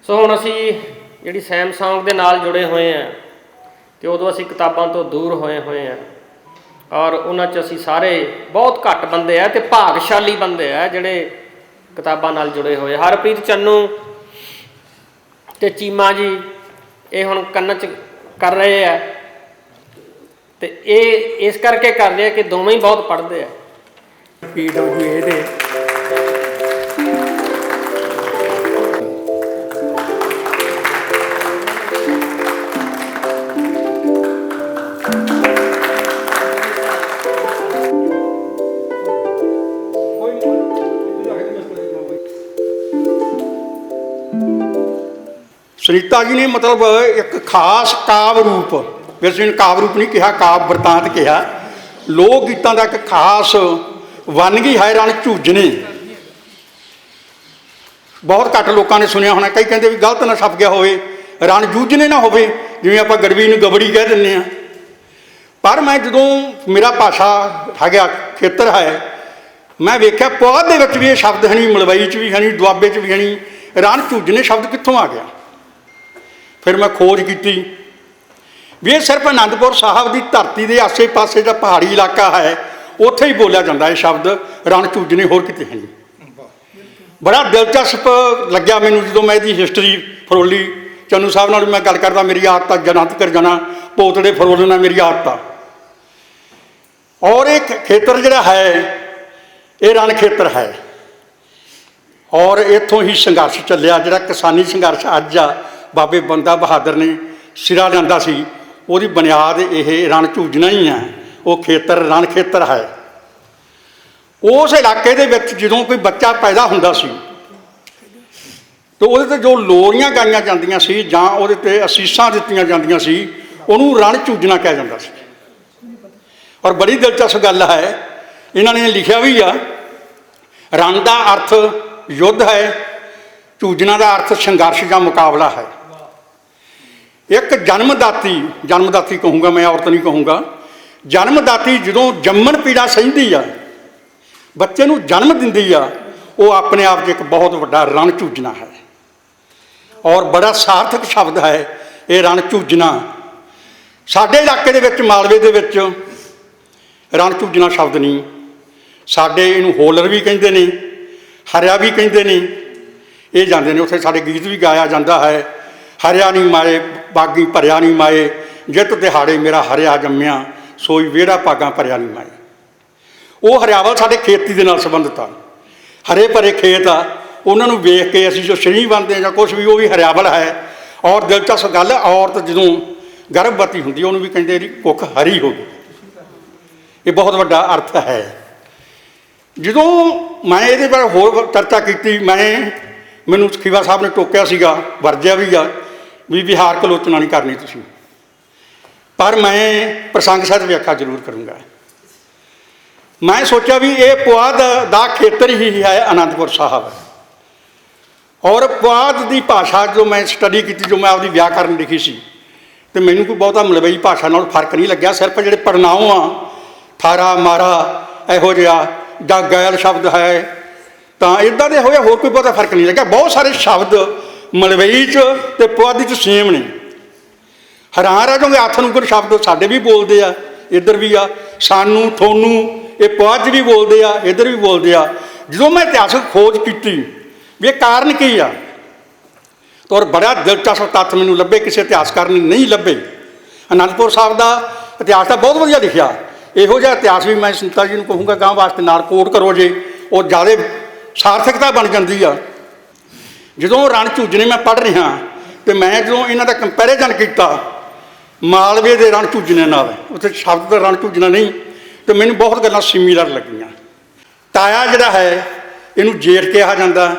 ਸੋ ਹੁਣ ਅਸੀਂ ਜਿਹੜੀ ਸੈਮ ਸੌਂਗ ਦੇ ਨਾਲ ਜੁੜੇ ਹੋਏ ਹਾਂ ਤੇ ਉਦੋਂ ਅਸੀਂ ਕਿਤਾਬਾਂ ਤੋਂ ਦੂਰ ਹੋਏ ਹਾਂ, ਔਰ ਉਹਨਾਂ 'ਚ ਅਸੀਂ ਸਾਰੇ ਬਹੁਤ ਘੱਟ ਬੰਦੇ ਆ ਤੇ ਭਾਗਸ਼ਾਲੀ ਬੰਦੇ ਆ ਜਿਹੜੇ ਕਿਤਾਬਾਂ ਨਾਲ ਜੁੜੇ ਹੋਏ। ਹਰਪ੍ਰੀਤ ਚੰਨੂ ਤੇ ਚੀਮਾ ਜੀ ਇਹ ਹੁਣ ਕੰਨ 'ਚ ਕਰ ਰਹੇ ਆ, ਤੇ ਇਹ ਇਸ ਕਰਕੇ ਕਰ ਰਹੇ ਆ ਕਿ ਦੋਵੇਂ ਹੀ ਬਹੁਤ ਪੜ੍ਹਦੇ ਆ। PWA ਦੇ ਸੁਨੀਤਾ ਜੀ ਨੇ ਮਤਲਬ ਇੱਕ ਖਾਸ ਕਾਵਿ ਰੂਪ ਵੀ ਅਸੀਂ ਕਾਵਿ ਰੂਪ ਨਹੀਂ ਕਿਹਾ, ਕਾਵਿ ਬਰਤਾਂਤ ਕਿਹਾ। ਲੋਕ ਗੀਤਾਂ ਦਾ ਇੱਕ ਖਾਸ ਵੰਨਗੀ ਹੈ ਰਣ ਝੂਜਣੇ। ਬਹੁਤ ਘੱਟ ਲੋਕਾਂ ਨੇ ਸੁਣਿਆ ਹੋਣਾ, ਕਈ ਕਹਿੰਦੇ ਵੀ ਗਲਤ ਨਾ ਛਪ ਗਿਆ ਹੋਵੇ, ਰਣ ਜੂਝਣੇ ਨਾ ਹੋਵੇ, ਜਿਵੇਂ ਆਪਾਂ ਗੜਵੀ ਨੂੰ ਗਬੜੀ ਕਹਿ ਦਿੰਦੇ ਹਾਂ। ਪਰ ਮੈਂ ਜਦੋਂ ਮੇਰਾ ਭਾਸ਼ਾ ਹੈਗਾ ਖੇਤਰ ਹੈ, ਮੈਂ ਵੇਖਿਆ ਪੁਆਧ ਦੇ ਵਿੱਚ ਵੀ ਇਹ ਸ਼ਬਦ ਹੈ ਨਹੀਂ, ਮਲਵਈ 'ਚ ਵੀ ਹੈ ਨਹੀਂ, ਦੁਆਬੇ 'ਚ ਵੀ ਹੈ ਨਹੀਂ। ਰਣ ਝੂਜਣੇ ਸ਼ਬਦ ਕਿੱਥੋਂ ਆ ਗਿਆ? ਫਿਰ ਮੈਂ ਖੋਜ ਕੀਤੀ ਵੀ ਇਹ ਸਿਰਫ ਅਨੰਦਪੁਰ ਸਾਹਿਬ ਦੀ ਧਰਤੀ ਦੇ ਆਸੇ ਪਾਸੇ ਦਾ ਪਹਾੜੀ ਇਲਾਕਾ ਹੈ, ਉੱਥੇ ਹੀ ਬੋਲਿਆ ਜਾਂਦਾ ਇਹ ਸ਼ਬਦ ਰਣ ਝੂਜਣੇ, ਹੋਰ ਕਿਤੇ ਹੈ ਨਹੀਂ। ਬੜਾ ਦਿਲਚਸਪ ਲੱਗਿਆ ਮੈਨੂੰ ਜਦੋਂ ਮੈਂ ਇਹਦੀ ਹਿਸਟਰੀ ਫਰੋਲੀ। ਚੰਨੂ ਸਾਹਿਬ ਨਾਲ ਵੀ ਮੈਂ ਗੱਲ ਕਰਦਾ, ਮੇਰੀ ਆਦਤ ਆ ਜਨੰਤ ਕਰ ਜਾਣਾ, ਪੋਤੜੇ ਫਰੋਲਣਾ ਮੇਰੀ ਆਦਤ ਆ। ਔਰ ਇਹ ਖੇਤਰ ਜਿਹੜਾ ਹੈ ਇਹ ਰਣ ਖੇਤਰ ਹੈ, ਔਰ ਇੱਥੋਂ ਹੀ ਸੰਘਰਸ਼ ਚੱਲਿਆ। ਜਿਹੜਾ ਕਿਸਾਨੀ ਸੰਘਰਸ਼ ਅੱਜ ਆ ਬਾਬੇ ਬੰਦਾ ਬਹਾਦਰ ਨੇ ਸਿਰਾ ਲਿਆਂਦਾ ਸੀ, ਉਹਦੀ ਬੁਨਿਆਦ ਇਹ ਰਣ ਝੂਜਣਾ ਹੀ ਹੈ। ਉਹ ਖੇਤਰ ਰਣ ਖੇਤਰ ਹੈ। ਉਸ ਇਲਾਕੇ ਦੇ ਵਿੱਚ ਜਦੋਂ ਕੋਈ ਬੱਚਾ ਪੈਦਾ ਹੁੰਦਾ ਸੀ ਤਾਂ ਉਹਦੇ 'ਤੇ ਜੋ ਲੋਰੀਆਂ ਗਾਈਆਂ ਜਾਂਦੀਆਂ ਸੀ ਜਾਂ ਉਹਦੇ 'ਤੇ ਅਸੀਸਾਂ ਦਿੱਤੀਆਂ ਜਾਂਦੀਆਂ ਸੀ, ਉਹਨੂੰ ਰਣ ਝੂਜਣਾ ਕਿਹਾ ਜਾਂਦਾ ਸੀ। ਔਰ ਬੜੀ ਦਿਲਚਸਪ ਗੱਲ ਹੈ, ਇਹਨਾਂ ਨੇ ਲਿਖਿਆ ਵੀ ਆ, ਰਣ ਦਾ ਅਰਥ ਯੁੱਧ ਹੈ, ਝੂਜਣਾ ਦਾ ਅਰਥ ਸੰਘਰਸ਼ ਜਾਂ ਮੁਕਾਬਲਾ ਹੈ। ਇੱਕ ਜਨਮਦਾਤੀ ਕਹੂੰਗਾ ਮੈਂ, ਔਰਤ ਨਹੀਂ ਕਹੂੰਗਾ। ਜਨਮਦਾਤੀ ਜਦੋਂ ਜੰਮਣ ਪੀੜਾ ਸਹਿੰਦੀ ਆ, ਬੱਚੇ ਨੂੰ ਜਨਮ ਦਿੰਦੀ ਆ, ਉਹ ਆਪਣੇ ਆਪ 'ਚ ਇੱਕ ਬਹੁਤ ਵੱਡਾ ਰਣ ਝੂਜਣਾ ਹੈ। ਔਰ ਬੜਾ ਸਾਰਥਕ ਸ਼ਬਦ ਹੈ ਇਹ ਰਣ ਝੂਜਣਾ। ਸਾਡੇ ਇਲਾਕੇ ਦੇ ਵਿੱਚ, ਮਾਲਵੇ ਦੇ ਵਿੱਚ ਰਣ ਝੂਜਣਾ ਸ਼ਬਦ ਨਹੀਂ, ਸਾਡੇ ਇਹਨੂੰ ਹੋਲਰ ਵੀ ਕਹਿੰਦੇ ਨੇ, ਹਰਿਆ ਵੀ ਕਹਿੰਦੇ ਨੇ। ਇਹ ਜਾਂਦੇ ਨੇ ਉੱਥੇ, ਸਾਡੇ ਗੀਤ ਵੀ ਗਾਇਆ ਜਾਂਦਾ ਹੈ, ਹਰਿਆ ਨਹੀਂ ਮਾਏ ਬਾਗੀ ਭਰਿਆ ਨਹੀਂ ਮਾਏ, ਜਿੱਤ ਦਿਹਾੜੇ ਮੇਰਾ ਹਰਿਆ ਜੰਮਿਆ, ਸੋਈ ਵਿਹੜਾ ਭਾਗਾਂ ਭਰਿਆ ਨਹੀਂ ਮਾਏ। ਉਹ ਹਰਿਆਵਲ ਸਾਡੇ ਖੇਤੀ ਦੇ ਨਾਲ ਸੰਬੰਧਿਤ ਆ। ਹਰੇ ਭਰੇ ਖੇਤ ਆ, ਉਹਨਾਂ ਨੂੰ ਵੇਖ ਕੇ ਅਸੀਂ ਜੋ ਸ਼ਨੀ ਬਣਦੇ ਹਾਂ ਜਾਂ ਕੁਛ ਵੀ, ਉਹ ਵੀ ਹਰਿਆਵਲ ਹੈ। ਔਰ ਦਿਲਚਸਪ ਗੱਲ, ਔਰਤ ਜਦੋਂ ਗਰਭਵਤੀ ਹੁੰਦੀ ਉਹਨੂੰ ਵੀ ਕਹਿੰਦੇ ਇਹਦੀ ਕੁੱਖ ਹਰੀ ਹੋ ਗਈ। ਇਹ ਬਹੁਤ ਵੱਡਾ ਅਰਥ ਹੈ। ਜਦੋਂ ਮੈਂ ਇਹਦੇ ਬਾਰੇ ਹੋਰ ਚਰਚਾ ਕੀਤੀ, ਮੈਨੂੰ ਖੀਵਾ ਸਾਹਿਬ ਨੇ ਟੋਕਿਆ ਸੀਗਾ, ਵਰਜਿਆ ਵੀ ਆ ਵੀ ਵਿਹਾਰ ਕਲੋਚਨਾ ਨਹੀਂ ਕਰਨੀ ਤੁਸੀਂ, ਪਰ ਮੈਂ ਪ੍ਰਸੰਗ ਸਹਿਤ ਵਿਆਖਿਆ ਜ਼ਰੂਰ ਕਰੂੰਗਾ। ਮੈਂ ਸੋਚਿਆ ਵੀ ਇਹ ਪੁਆਧ ਦਾ ਖੇਤਰ ਹੀ ਹੈ ਅਨੰਦਪੁਰ ਸਾਹਿਬ। ਔਰ ਪੁਆਧ ਦੀ ਭਾਸ਼ਾ ਜੋ ਮੈਂ ਸਟੱਡੀ ਕੀਤੀ, ਜੋ ਮੈਂ ਆਪਦੀ ਵਿਆਕਰਨ ਲਿਖੀ ਸੀ, ਅਤੇ ਮੈਨੂੰ ਕੋਈ ਬਹੁਤਾ ਮਲਵਈ ਭਾਸ਼ਾ ਨਾਲ ਫਰਕ ਨਹੀਂ ਲੱਗਿਆ। ਸਿਰਫ ਜਿਹੜੇ ਪੜਨਾਉ ਆ, ਥਾਰਾ ਮਾਰਾ ਇਹੋ ਜਿਹਾ, ਜਾਂ ਗੈਲ ਸ਼ਬਦ ਹੈ, ਤਾਂ ਇੱਦਾਂ ਦੇ ਹੋਏ, ਹੋਰ ਕੋਈ ਬਹੁਤਾ ਫਰਕ ਨਹੀਂ ਲੱਗਿਆ। ਬਹੁਤ ਸਾਰੇ ਸ਼ਬਦ ਮਲਵਈ 'ਚ ਅਤੇ ਪੁਆਧੀ 'ਚ ਸੇਮ ਨੇ। ਹੈਰਾਨ ਰਹਿ ਜਾਓਗੇ, ਹੱਥ ਨੂੰ ਗੁਰ ਸ਼ਬਦ ਸਾਡੇ ਵੀ ਬੋਲਦੇ ਆ, ਇੱਧਰ ਵੀ ਆ, ਸਾਨੂੰ, ਤੁਹਾਨੂੰ, ਇਹ ਪੁਆਧ 'ਚ ਵੀ ਬੋਲਦੇ ਆ, ਇੱਧਰ ਵੀ ਬੋਲਦੇ ਆ। ਜਦੋਂ ਮੈਂ ਇਤਿਹਾਸਕ ਖੋਜ ਕੀਤੀ ਵੀ ਇਹ ਕਾਰਨ ਕੀ ਆ, ਔਰ ਬੜਾ ਦਿਲਚਸਪ ਤੱਥ ਮੈਨੂੰ ਲੱਭੇ, ਕਿਸੇ ਇਤਿਹਾਸਕਾਰ ਨੇ ਨਹੀਂ ਲੱਭੇ। ਅਨੰਦਪੁਰ ਸਾਹਿਬ ਦਾ ਇਤਿਹਾਸ ਤਾਂ ਬਹੁਤ ਵਧੀਆ ਲਿਖਿਆ। ਇਹੋ ਜਿਹਾ ਇਤਿਹਾਸ ਵੀ ਮੈਂ ਸੰਤਾ ਜੀ ਨੂੰ ਕਹੂੰਗਾ ਗਾਂ ਵਾਸਤੇ ਨਾਲ ਕੋਟ ਕਰੋ ਜੇ, ਉਹ ਜ਼ਿਆਦਾ ਸਾਰਥਕਤਾ ਬਣ ਜਾਂਦੀ ਆ। ਜਦੋਂ ਰਣ ਝੂਜਣੇ ਮੈਂ ਪੜ੍ਹ ਰਿਹਾ ਅਤੇ ਮੈਂ ਜਦੋਂ ਇਹਨਾਂ ਦਾ ਕੰਪੈਰੀਜ਼ਨ ਕੀਤਾ ਮਾਲਵੇ ਦੇ ਰਣ ਝੂਜਣੇ ਨਾਲ, ਉੱਥੇ ਸ਼ਬਦ ਦਾ ਰਣ ਝੂਜਣਾ ਨਹੀਂ, ਅਤੇ ਮੈਨੂੰ ਬਹੁਤ ਗੱਲਾਂ ਸਿਮੀਲਰ ਲੱਗੀਆਂ। ਤਾਇਆ ਜਿਹੜਾ ਹੈ ਇਹਨੂੰ ਜੇਠ ਕਿਹਾ ਜਾਂਦਾ,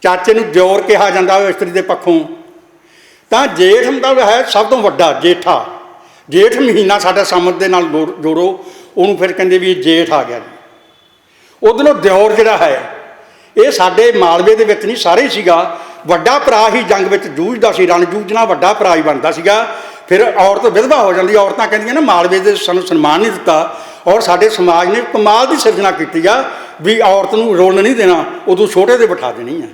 ਚਾਚੇ ਨੂੰ ਦਿਓਰ ਕਿਹਾ ਜਾਂਦਾ ਇਸਤਰੀ ਦੇ ਪੱਖੋਂ। ਤਾਂ ਜੇਠ ਹੁੰਦਾ ਹੈ ਸਭ ਤੋਂ ਵੱਡਾ, ਜੇਠਾ। ਜੇਠ ਮਹੀਨਾ ਸਾਡਾ ਸੰਮਤ ਦੇ ਨਾਲ ਜੋੜੋ, ਉਹਨੂੰ ਫਿਰ ਕਹਿੰਦੇ ਵੀ ਇਹ ਜੇਠ ਆ ਗਿਆ ਜੀ। ਉਧਰੋਂ ਦਿਓਰ ਜਿਹੜਾ ਹੈ, ਇਹ ਸਾਡੇ ਮਾਲਵੇ ਦੇ ਵਿੱਚ ਨਹੀਂ ਸਾਰੇ ਹੀ ਸੀਗਾ, ਵੱਡਾ ਭਰਾ ਹੀ ਜੰਗ ਵਿੱਚ ਜੂਝਦਾ ਸੀ। ਰਣ ਜੂਝਣਾ ਵੱਡਾ ਭਰਾ ਹੀ ਬਣਦਾ ਸੀਗਾ। ਫਿਰ ਔਰਤ ਵਿਧਵਾ ਹੋ ਜਾਂਦੀ। ਔਰਤਾਂ ਕਹਿੰਦੀਆਂ ਨਾ ਮਾਲਵੇ ਦੇ ਸਾਨੂੰ ਸਨਮਾਨ ਨਹੀਂ ਦਿੱਤਾ। ਔਰ ਸਾਡੇ ਸਮਾਜ ਨੇ ਕਮਾਲ ਦੀ ਸਿਰਜਣਾ ਕੀਤੀ ਆ ਵੀ ਔਰਤ ਨੂੰ ਰੋਲਣ ਨਹੀਂ ਦੇਣਾ, ਉਦੋਂ ਛੋਟੇ 'ਤੇ ਬਿਠਾ ਦੇਣੀ ਆ।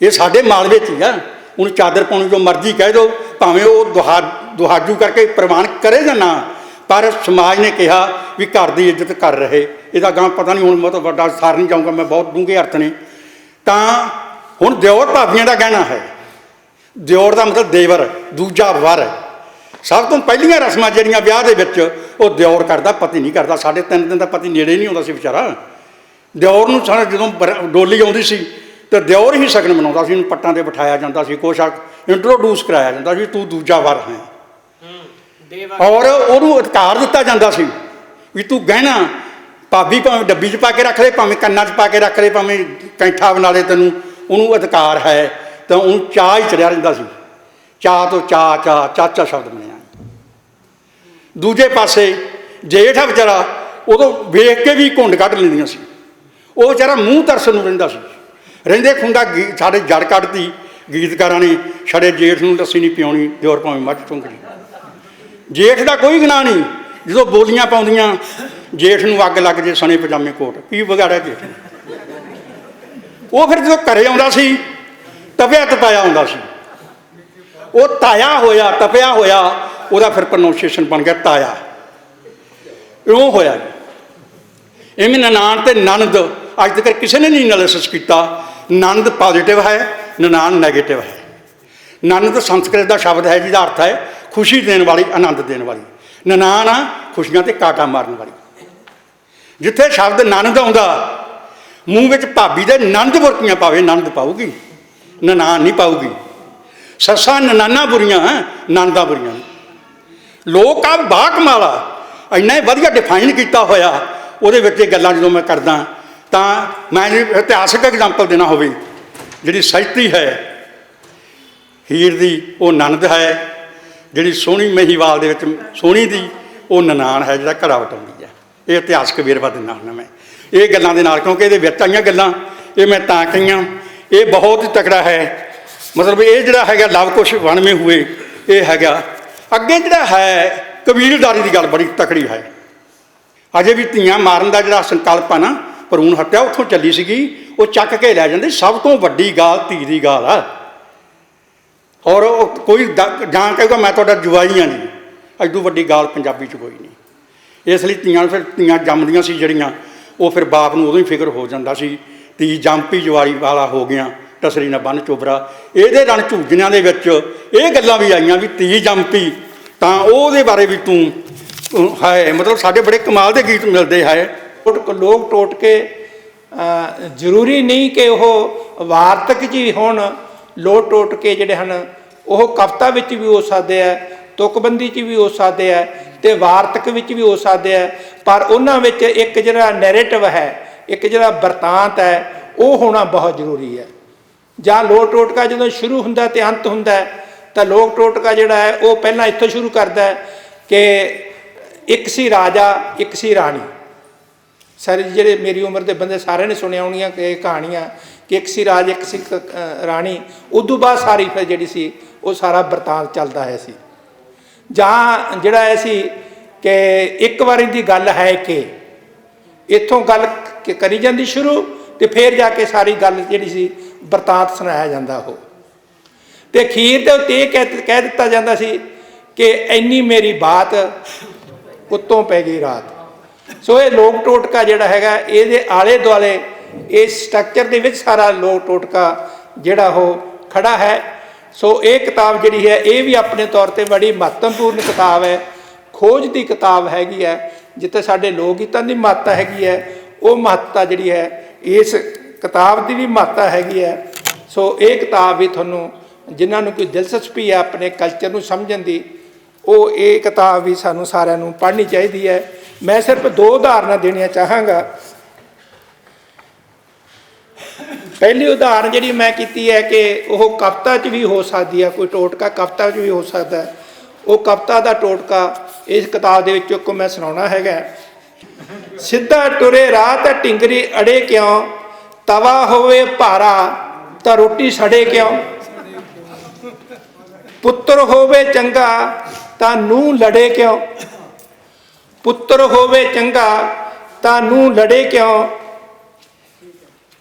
ਇਹ ਸਾਡੇ ਮਾਲਵੇ 'ਚ ਹੀ ਆ। ਉਹਨੂੰ ਚਾਦਰ ਪਾਉਣੀ ਜੋ ਮਰਜ਼ੀ ਕਹਿ ਦਿਓ, ਭਾਵੇਂ ਉਹ ਦੁਹਾਜੂ ਕਰਕੇ ਪ੍ਰਵਾਨ ਕਰੇ ਜਾਂ ਨਾ, ਪਰ ਸਮਾਜ ਨੇ ਕਿਹਾ ਵੀ ਘਰ ਦੀ ਇੱਜ਼ਤ ਕਰ ਰਹੇ। ਇਹਦਾ ਗਾਂ ਪਤਾ ਨਹੀਂ, ਹੁਣ ਮੈਂ ਤਾਂ ਵੱਡਾ ਸਾਰ ਨਹੀਂ ਜਾਊਂਗਾ, ਮੈਂ ਬਹੁਤ ਡੂੰਘੇ ਅਰਥ ਨੇ। ਤਾਂ ਹੁਣ ਦਿਓਰ ਭਾਬੀਆਂ ਦਾ ਕਹਿਣਾ ਹੈ। ਦਿਓਰ ਦਾ ਮਤਲਬ ਦੇਵਰ, ਦੂਜਾ ਵਰ। ਸਭ ਤੋਂ ਪਹਿਲੀਆਂ ਰਸਮਾਂ ਜਿਹੜੀਆਂ ਵਿਆਹ ਦੇ ਵਿੱਚ ਉਹ ਦਿਓਰ ਕਰਦਾ, ਪਤੀ ਨਹੀਂ ਕਰਦਾ। ਸਾਡੇ 3 ਦਿਨ ਦਾ ਪਤੀ ਨੇੜੇ ਨਹੀਂ ਆਉਂਦਾ ਸੀ ਵਿਚਾਰਾ। ਦਿਓਰ ਨੂੰ ਜਦੋਂ ਡੋਲੀ ਆਉਂਦੀ ਸੀ ਤਾਂ ਦਿਓਰ ਹੀ ਸ਼ਗਨ ਮਨਾਉਂਦਾ ਸੀ। ਉਹਨੂੰ ਪੱਟਾਂ 'ਤੇ ਬਿਠਾਇਆ ਜਾਂਦਾ ਸੀ, ਕੁਛ ਇੰਟਰੋਡਿਊਸ ਕਰਾਇਆ ਜਾਂਦਾ ਸੀ, ਤੂੰ ਦੂਜਾ ਵਰ ਹੈ। ਔਰ ਉਹਨੂੰ ਅਧਿਕਾਰ ਦਿੱਤਾ ਜਾਂਦਾ ਸੀ ਵੀ ਤੂੰ ਗਹਿਣਾ ਭਾਬੀ ਭਾਵੇਂ ਡੱਬੀ 'ਚ ਪਾ ਕੇ ਰੱਖ ਲੈ, ਭਾਵੇਂ ਕੰਨਾਂ 'ਚ ਪਾ ਕੇ ਰੱਖ ਲੈ, ਭਾਵੇਂ ਕੈਂਠਾ ਬਣਾ ਲੈ, ਤੈਨੂੰ ਉਹਨੂੰ ਅਧਿਕਾਰ ਹੈ। ਤਾਂ ਉਹਨੂੰ ਚਾਅ ਹੀ ਚੜਿਆ ਰਹਿੰਦਾ ਸੀ। ਚਾਅ ਤੋਂ ਚਾਚਾ ਸ਼ਬਦ ਬਣਿਆ। ਦੂਜੇ ਪਾਸੇ ਜੇਠ ਆ ਵਿਚਾਰਾ, ਉਦੋਂ ਵੇਖ ਕੇ ਵੀ ਘੁੰਡ ਕੱਢ ਲੈਂਦੀਆਂ ਸੀ। ਉਹ ਵਿਚਾਰਾ ਮੂੰਹ ਤਰਸਣ ਨੂੰ ਰਹਿੰਦਾ ਸੀ। ਰਹਿੰਦੇ ਖੁੰਡਾ ਸਾਡੇ ਜੜ ਕੱਢਦੀ ਗੀਤਕਾਰਾਂ ਨੇ, ਛੜੇ ਜੇਠ ਨੂੰ ਲੱਸੀ ਨਹੀਂ ਪਿਆਉਣੀ, ਦਿਓਰ ਭਾਵੇਂ ਮੱਝ ਚੁੰਗਣੀ। ਜੇਠ ਦਾ ਕੋਈ ਗੁਨਾਹ ਨਹੀਂ, ਜਦੋਂ ਬੋਲੀਆਂ ਪਾਉਂਦੀਆਂ ਜੇਠ ਨੂੰ ਅੱਗ ਲੱਗ ਜੇ ਸਣੇ ਪਜਾਮੇ ਕੋਟ, ਕੀ ਵਿਗਾੜਿਆ ਜੇਠ ਨੇ। ਉਹ ਫਿਰ ਜਦੋਂ ਘਰੇ ਆਉਂਦਾ ਸੀ ਤਪਿਆ ਤਪਾਇਆ ਆਉਂਦਾ ਸੀ। ਉਹ ਤਾਇਆ ਹੋਇਆ, ਤਪਿਆ ਹੋਇਆ, ਉਹਦਾ ਫਿਰ ਪ੍ਰੋਨਾਂਸੀਏਸ਼ਨ ਬਣ ਗਿਆ ਤਾਇਆ। ਇਉਂ ਹੋਇਆ ਇਵੇਂ ਨਨਾਣ ਤੇ ਨਣਦ ਅੱਜ ਤੱਕ ਕਿਸੇ ਨੇ ਨਹੀਂ ਐਨਾਲਿਸਿਸ ਕੀਤਾ। ਨਣਦ ਪੋਜ਼ੀਟਿਵ ਹੈ, ਨਨਾਣ ਨੈਗੇਟਿਵ ਹੈ। ਨਣਦ ਸੰਸਕ੍ਰਿਤ ਦਾ ਸ਼ਬਦ ਹੈ ਜਿਹਦਾ ਅਰਥ ਹੈ ਖੁਸ਼ੀ ਦੇਣ ਵਾਲੀ, ਆਨੰਦ ਦੇਣ ਵਾਲੀ। ਨਨਾਣ ਆ ਖੁਸ਼ੀਆਂ ਤੇ ਕਾਟਾ ਮਾਰਨ ਵਾਲੀ। ਜਿੱਥੇ ਸ਼ਬਦ ਨਣਦ ਆਉਂਦਾ, ਮੂੰਹ ਵਿੱਚ ਭਾਬੀ ਦੇ ਨਣਦ ਬੁਰਕੀਆਂ ਪਾਵੇ, ਨਣਦ ਪਾਊਗੀ, ਨਨਾਣ ਨਹੀਂ ਪਾਊਗੀ। ਸੱਸਾਂ ਨਨਾਨਾ ਬੁਰੀਆਂ, ਨਣਦਾਂ ਬੁਰੀਆਂ। ਲੋਕ ਆ ਬਾ ਕਮਾਲ ਆ, ਇੰਨਾ ਵਧੀਆ ਡਿਫਾਈਨ ਕੀਤਾ ਹੋਇਆ। ਉਹਦੇ ਵਿੱਚ ਇਹ ਗੱਲਾਂ ਜਦੋਂ ਮੈਂ ਕਰਦਾ ਤਾਂ ਮੈਂ ਇਤਿਹਾਸਕ ਐਗਜ਼ਾਮਪਲ ਦੇਣਾ ਹੋਵੇ, ਜਿਹੜੀ ਸਹਿਤੀ ਹੈ ਹੀਰ ਦੀ, ਉਹ ਨਣਦ ਹੈ। ਜਿਹੜੀ ਸੋਹਣੀ ਮਹੀਵਾਲ ਦੇ ਵਿੱਚ ਸੋਹਣੀ ਦੀ, ਉਹ ਨਨਾਣ ਹੈ ਜਿਹੜਾ ਘੜਾ ਵਟਾਉਂਦੀ ਹੈ। ਇਹ ਇਤਿਹਾਸਕ ਵੇਰਵਾ ਦਿੰਦਾ ਹੁੰਦਾ ਮੈਂ ਇਹ ਗੱਲਾਂ ਦੇ ਨਾਲ, ਕਿਉਂਕਿ ਇਹਦੇ ਵਿੱਚ ਆਈਆਂ ਗੱਲਾਂ ਇਹ ਮੈਂ ਤਾਂ ਕਹੀਆਂ। ਇਹ ਬਹੁਤ ਹੀ ਤਕੜਾ ਹੈ। ਮਤਲਬ ਇਹ ਜਿਹੜਾ ਹੈਗਾ ਲਵ ਕੁਸ਼ ਵਣਵੇਂ ਹੋਏ, ਇਹ ਹੈਗਾ। ਅੱਗੇ ਜਿਹੜਾ ਹੈ ਕਬੀਲਦਾਰੀ ਦੀ ਗੱਲ ਬੜੀ ਤਕੜੀ ਹੈ। ਅਜੇ ਵੀ ਧੀਆਂ ਮਾਰਨ ਦਾ ਜਿਹੜਾ ਸੰਕਲਪ ਆ ਨਾ, ਭਰੂਣ ਹੱਤਿਆ ਉੱਥੋਂ ਚੱਲੀ ਸੀਗੀ। ਉਹ ਚੱਕ ਕੇ ਲੈ ਜਾਂਦੇ। ਸਭ ਤੋਂ ਵੱਡੀ ਗਾਲ ਧੀ ਦੀ ਗਾਲ ਆ। ਔਰ ਉਹ ਕੋਈ ਜਾਂ ਕਹੇਗਾ ਮੈਂ ਤੁਹਾਡਾ ਜਵਾਈ ਹਾਂ ਜੀ, ਐਡੂ ਵੱਡੀ ਗਾਲ ਪੰਜਾਬੀ 'ਚ ਕੋਈ ਨਹੀਂ। ਇਸ ਲਈ ਧੀਆਂ ਫਿਰ ਧੀਆਂ ਜੰਮਦੀਆਂ ਸੀ ਜਿਹੜੀਆਂ, ਉਹ ਫਿਰ ਬਾਪ ਨੂੰ ਉਦੋਂ ਹੀ ਫਿਕਰ ਹੋ ਜਾਂਦਾ ਸੀ, ਧੀ ਜੰਮਪੀ ਜਵਾਈ ਵਾਲਾ ਹੋ ਗਿਆ, ਟਸਰੀ ਨਾ ਬੰਨ ਚੋਬਰਾ। ਇਹਦੇ ਰਣ ਝੂਜਣਿਆਂ ਦੇ ਵਿੱਚ ਇਹ ਗੱਲਾਂ ਵੀ ਆਈਆਂ ਵੀ ਧੀ ਜੰਮਪੀ, ਤਾਂ ਉਹਦੇ ਬਾਰੇ ਵੀ ਤੂੰ ਹੈ। ਮਤਲਬ ਸਾਡੇ ਬੜੇ ਕਮਾਲ ਦੇ ਗੀਤ ਮਿਲਦੇ ਹੈ। ਲੋਕ ਟੋਟ ਕੇ ਜ਼ਰੂਰੀ ਨਹੀਂ ਕਿ ਉਹ ਵਾਰਤਕ 'ਚ ਹੀ ਹੋਣ। ਲੋਕ ਟੋਟ ਕੇ ਜਿਹੜੇ ਹਨ ਉਹ ਕਵਿਤਾ ਵਿੱਚ ਵੀ ਹੋ ਸਕਦੇ ਆ, ਤੁਕਬੰਦੀ 'ਚ ਵੀ ਹੋ ਸਕਦੇ ਆ, ਅਤੇ ਵਾਰਤਕ ਵਿੱਚ ਵੀ ਹੋ ਸਕਦੇ ਆ। ਪਰ ਉਹਨਾਂ ਵਿੱਚ ਇੱਕ ਜਿਹੜਾ ਨੈਰੇਟਿਵ ਹੈ, ਇੱਕ ਜਿਹੜਾ ਬਿਰਤਾਂਤ ਹੈ, ਉਹ ਹੋਣਾ ਬਹੁਤ ਜ਼ਰੂਰੀ ਹੈ। ਜਾਂ ਲੋਕ ਟੋਟਕਾ ਜਦੋਂ ਸ਼ੁਰੂ ਹੁੰਦਾ ਅਤੇ ਅੰਤ ਹੁੰਦਾ, ਤਾਂ ਲੋਕ ਟੋਟਕਾ ਜਿਹੜਾ ਹੈ ਉਹ ਪਹਿਲਾਂ ਇੱਥੋਂ ਸ਼ੁਰੂ ਕਰਦਾ ਕਿ ਇੱਕ ਸੀ ਰਾਜਾ, ਇੱਕ ਸੀ ਰਾਣੀ। ਸਾਰੇ ਜਿਹੜੇ ਮੇਰੀ ਉਮਰ ਦੇ ਬੰਦੇ ਸਾਰਿਆਂ ਨੇ ਸੁਣਿਆ ਹੋਣੀਆਂ ਕਿ ਇਹ ਕਹਾਣੀਆਂ ਕਿ ਇੱਕ ਸੀ ਰਾਜ, ਇੱਕ ਸੀ ਰਾਣੀ। ਉਦੋਂ ਬਾਅਦ ਸਾਰੀ ਫਿਰ ਜਿਹੜੀ ਸੀ ਉਹ ਸਾਰਾ ਬਿਰਤਾਂਤ ਚੱਲਦਾ ਹੈ ਸੀ। ਜਾਂ ਜਿਹੜਾ ਇਹ ਸੀ ਕਿ ਇੱਕ ਵਾਰੀ ਦੀ ਗੱਲ ਹੈ ਕਿ ਇੱਥੋਂ ਗੱਲ ਕਰੀ ਜਾਂਦੀ ਸ਼ੁਰੂ, ਅਤੇ ਫਿਰ ਜਾ ਕੇ ਸਾਰੀ ਗੱਲ ਜਿਹੜੀ ਸੀ ਬਿਰਤਾਂਤ ਸੁਣਾਇਆ ਜਾਂਦਾ। ਉਹ ਅਤੇ ਅਖੀਰ 'ਤੇ ਉੱਤੇ ਇਹ ਕਹਿ ਦਿੱਤਾ ਜਾਂਦਾ ਸੀ ਕਿ ਇੰਨੀ ਮੇਰੀ ਬਾਤ ਉੱਤੋਂ ਪੈ ਗਈ ਰਾਤ। ਸੋ ਇਹ ਲੋਕ ਟੋਟਕਾ ਜਿਹੜਾ ਹੈਗਾ, ਇਹਦੇ ਆਲੇ ਦੁਆਲੇ ਇਸ ਸਟਰਕਚਰ ਦੇ ਵਿੱਚ ਸਾਰਾ ਲੋਕ ਟੋਟਕਾ ਜਿਹੜਾ ਉਹ ਖੜਾ ਹੈ। ਸੋ ਇਹ ਕਿਤਾਬ ਜਿਹੜੀ ਹੈ ਇਹ ਵੀ ਆਪਣੇ ਤੌਰ 'ਤੇ ਬੜੀ ਮਹੱਤਵਪੂਰਨ ਕਿਤਾਬ ਹੈ, ਖੋਜ ਦੀ ਕਿਤਾਬ ਹੈਗੀ ਹੈ। ਜਿੱਥੇ ਸਾਡੇ ਲੋਕ ਗੀਤਾਂ ਦੀ ਮਹੱਤਤਾ ਹੈਗੀ ਹੈ, ਉਹ ਮਹੱਤਤਾ ਜਿਹੜੀ ਹੈ ਇਸ ਕਿਤਾਬ ਦੀ ਵੀ ਮਹੱਤਤਾ ਹੈਗੀ ਹੈ। ਸੋ ਇਹ ਕਿਤਾਬ ਵੀ ਤੁਹਾਨੂੰ ਜਿਨ੍ਹਾਂ ਨੂੰ ਕੋਈ ਦਿਲਚਸਪੀ ਹੈ ਆਪਣੇ ਕਲਚਰ ਨੂੰ ਸਮਝਣ ਦੀ, ਉਹ ਇਹ ਕਿਤਾਬ ਵੀ ਸਾਨੂੰ ਸਾਰਿਆਂ ਨੂੰ ਪੜ੍ਹਨੀ ਚਾਹੀਦੀ ਹੈ। ਮੈਂ ਸਿਰਫ 2 ਉਦਾਹਰਨਾਂ ਦੇਣੀਆਂ ਚਾਹਾਂਗਾ। ਪਹਿਲੀ ਉਦਾਹਰਨ ਜਿਹੜੀ ਮੈਂ ਕੀਤੀ ਹੈ ਕਿ ਉਹ ਕਵਿਤਾ 'ਚ ਵੀ ਹੋ ਸਕਦੀ ਹੈ, ਕੋਈ ਟੋਟਕਾ ਕਵਿਤਾ 'ਚ ਵੀ ਹੋ ਸਕਦਾ ਹੈ। ਉਹ ਕਵਿਤਾ ਦਾ ਟੋਟਕਾ ਇਸ ਕਿਤਾਬ ਦੇ ਵਿੱਚੋਂ ਕੋ ਮੈਂ ਸੁਣਾਉਣਾ ਹੈਗਾ। ਸਿੱਧਾ ਟੁਰੇ ਰਾਹ ਤਾਂ ਢਿੰਗਰੀ ਅੜੇ ਕਿਉਂ, ਤਵਾ ਹੋਵੇ ਭਾਰਾ ਤਾਂ ਰੋਟੀ ਸੜੇ ਕਿਉਂ। ਪੁੱਤਰ ਹੋਵੇ ਚੰਗਾ ਤਾਂ ਨੂੰਹ ਲੜੇ ਕਿਉਂ, ਪੁੱਤਰ ਹੋਵੇ ਚੰਗਾ ਤਾਂ ਨੂੰਹ ਲੜੇ ਕਿਉਂ।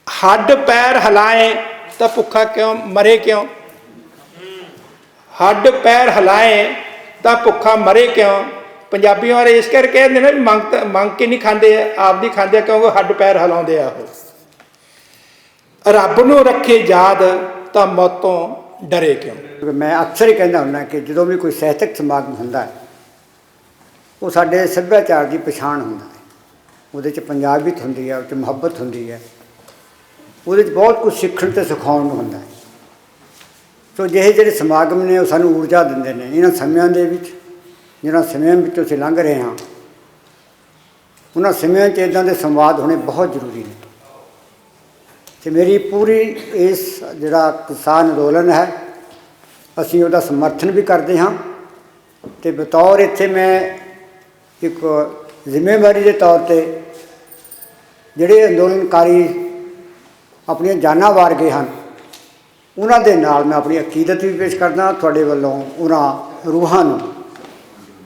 ਹੱਡ ਪੈਰ ਹਿਲਾਏ ਤਾਂ ਭੁੱਖਾ ਕਿਉਂ ਮਰੇ ਕਿਉਂ, ਹੱਡ ਪੈਰ ਹਿਲਾਏ ਤਾਂ ਭੁੱਖਾ ਮਰੇ ਕਿਉਂ। ਪੰਜਾਬੀਆਂ ਬਾਰੇ ਇਸ ਕਰਕੇ ਕਹਿੰਦੇ ਨੇ ਵੀ ਮੰਗ ਕੇ ਨਹੀਂ ਖਾਂਦੇ, ਆਪਦੀ ਖਾਂਦੇ ਕਿਉਂਕਿ ਹੱਡ ਪੈਰ ਹਿਲਾਉਂਦੇ ਆ। ਉਹ ਰੱਬ ਨੂੰ ਰੱਖੇ ਯਾਦ ਤਾਂ ਮੌਤੋਂ ਡਰੇ ਕਿਉਂ। ਮੈਂ ਅਕਸਰ ਹੀ ਕਹਿੰਦਾ ਹੁੰਦਾ ਕਿ ਜਦੋਂ ਵੀ ਕੋਈ ਸਾਹਿਤਕ ਸਮਾਗਮ ਹੁੰਦਾ ਹੈ, ਉਹ ਸਾਡੇ ਸੱਭਿਆਚਾਰ ਦੀ ਪਛਾਣ ਹੁੰਦਾ ਹੈ। ਉਹਦੇ 'ਚ ਪੰਜਾਬੀਅਤ ਹੁੰਦੀ ਹੈ, ਉਹ 'ਚ ਮੁਹੱਬਤ ਹੁੰਦੀ ਹੈ, ਉਹਦੇ 'ਚ ਬਹੁਤ ਕੁਝ ਸਿੱਖਣ ਅਤੇ ਸਿਖਾਉਣ ਨੂੰ ਹੁੰਦਾ ਹੈ। ਸੋ ਜਿਹੇ ਜਿਹੜੇ ਸਮਾਗਮ ਨੇ ਉਹ ਸਾਨੂੰ ਊਰਜਾ ਦਿੰਦੇ ਨੇ। ਇਹਨਾਂ ਸਮਿਆਂ ਦੇ ਵਿੱਚ ਜਿਹਨਾਂ ਸਮਿਆਂ ਵਿੱਚੋਂ ਅਸੀਂ ਲੰਘ ਰਹੇ ਹਾਂ, ਉਹਨਾਂ ਸਮਿਆਂ 'ਚ ਇੱਦਾਂ ਦੇ ਸੰਵਾਦ ਹੋਣੇ ਬਹੁਤ ਜ਼ਰੂਰੀ ਨੇ। ਅਤੇ ਮੇਰੀ ਪੂਰੀ ਇਸ ਜਿਹੜਾ ਕਿਸਾਨ ਅੰਦੋਲਨ ਹੈ, ਅਸੀਂ ਉਹਦਾ ਸਮਰਥਨ ਵੀ ਕਰਦੇ ਹਾਂ। ਅਤੇ ਬਤੌਰ ਇੱਥੇ ਮੈਂ ਇੱਕ ਜ਼ਿੰਮੇਵਾਰੀ ਦੇ ਤੌਰ ਤੇ ਜਿਹੜੇ ਅੰਦੋਲਨਕਾਰੀ ਆਪਣੀਆਂ ਜਾਨਾਂ ਵਾਰ ਗਏ ਹਨ ਉਹਨਾਂ ਦੇ ਨਾਲ ਮੈਂ ਆਪਣੀ ਅਕੀਦਤ ਵੀ ਪੇਸ਼ ਕਰਦਾ, ਤੁਹਾਡੇ ਵੱਲੋਂ ਉਹਨਾਂ ਰੂਹਾਂ ਨੂੰ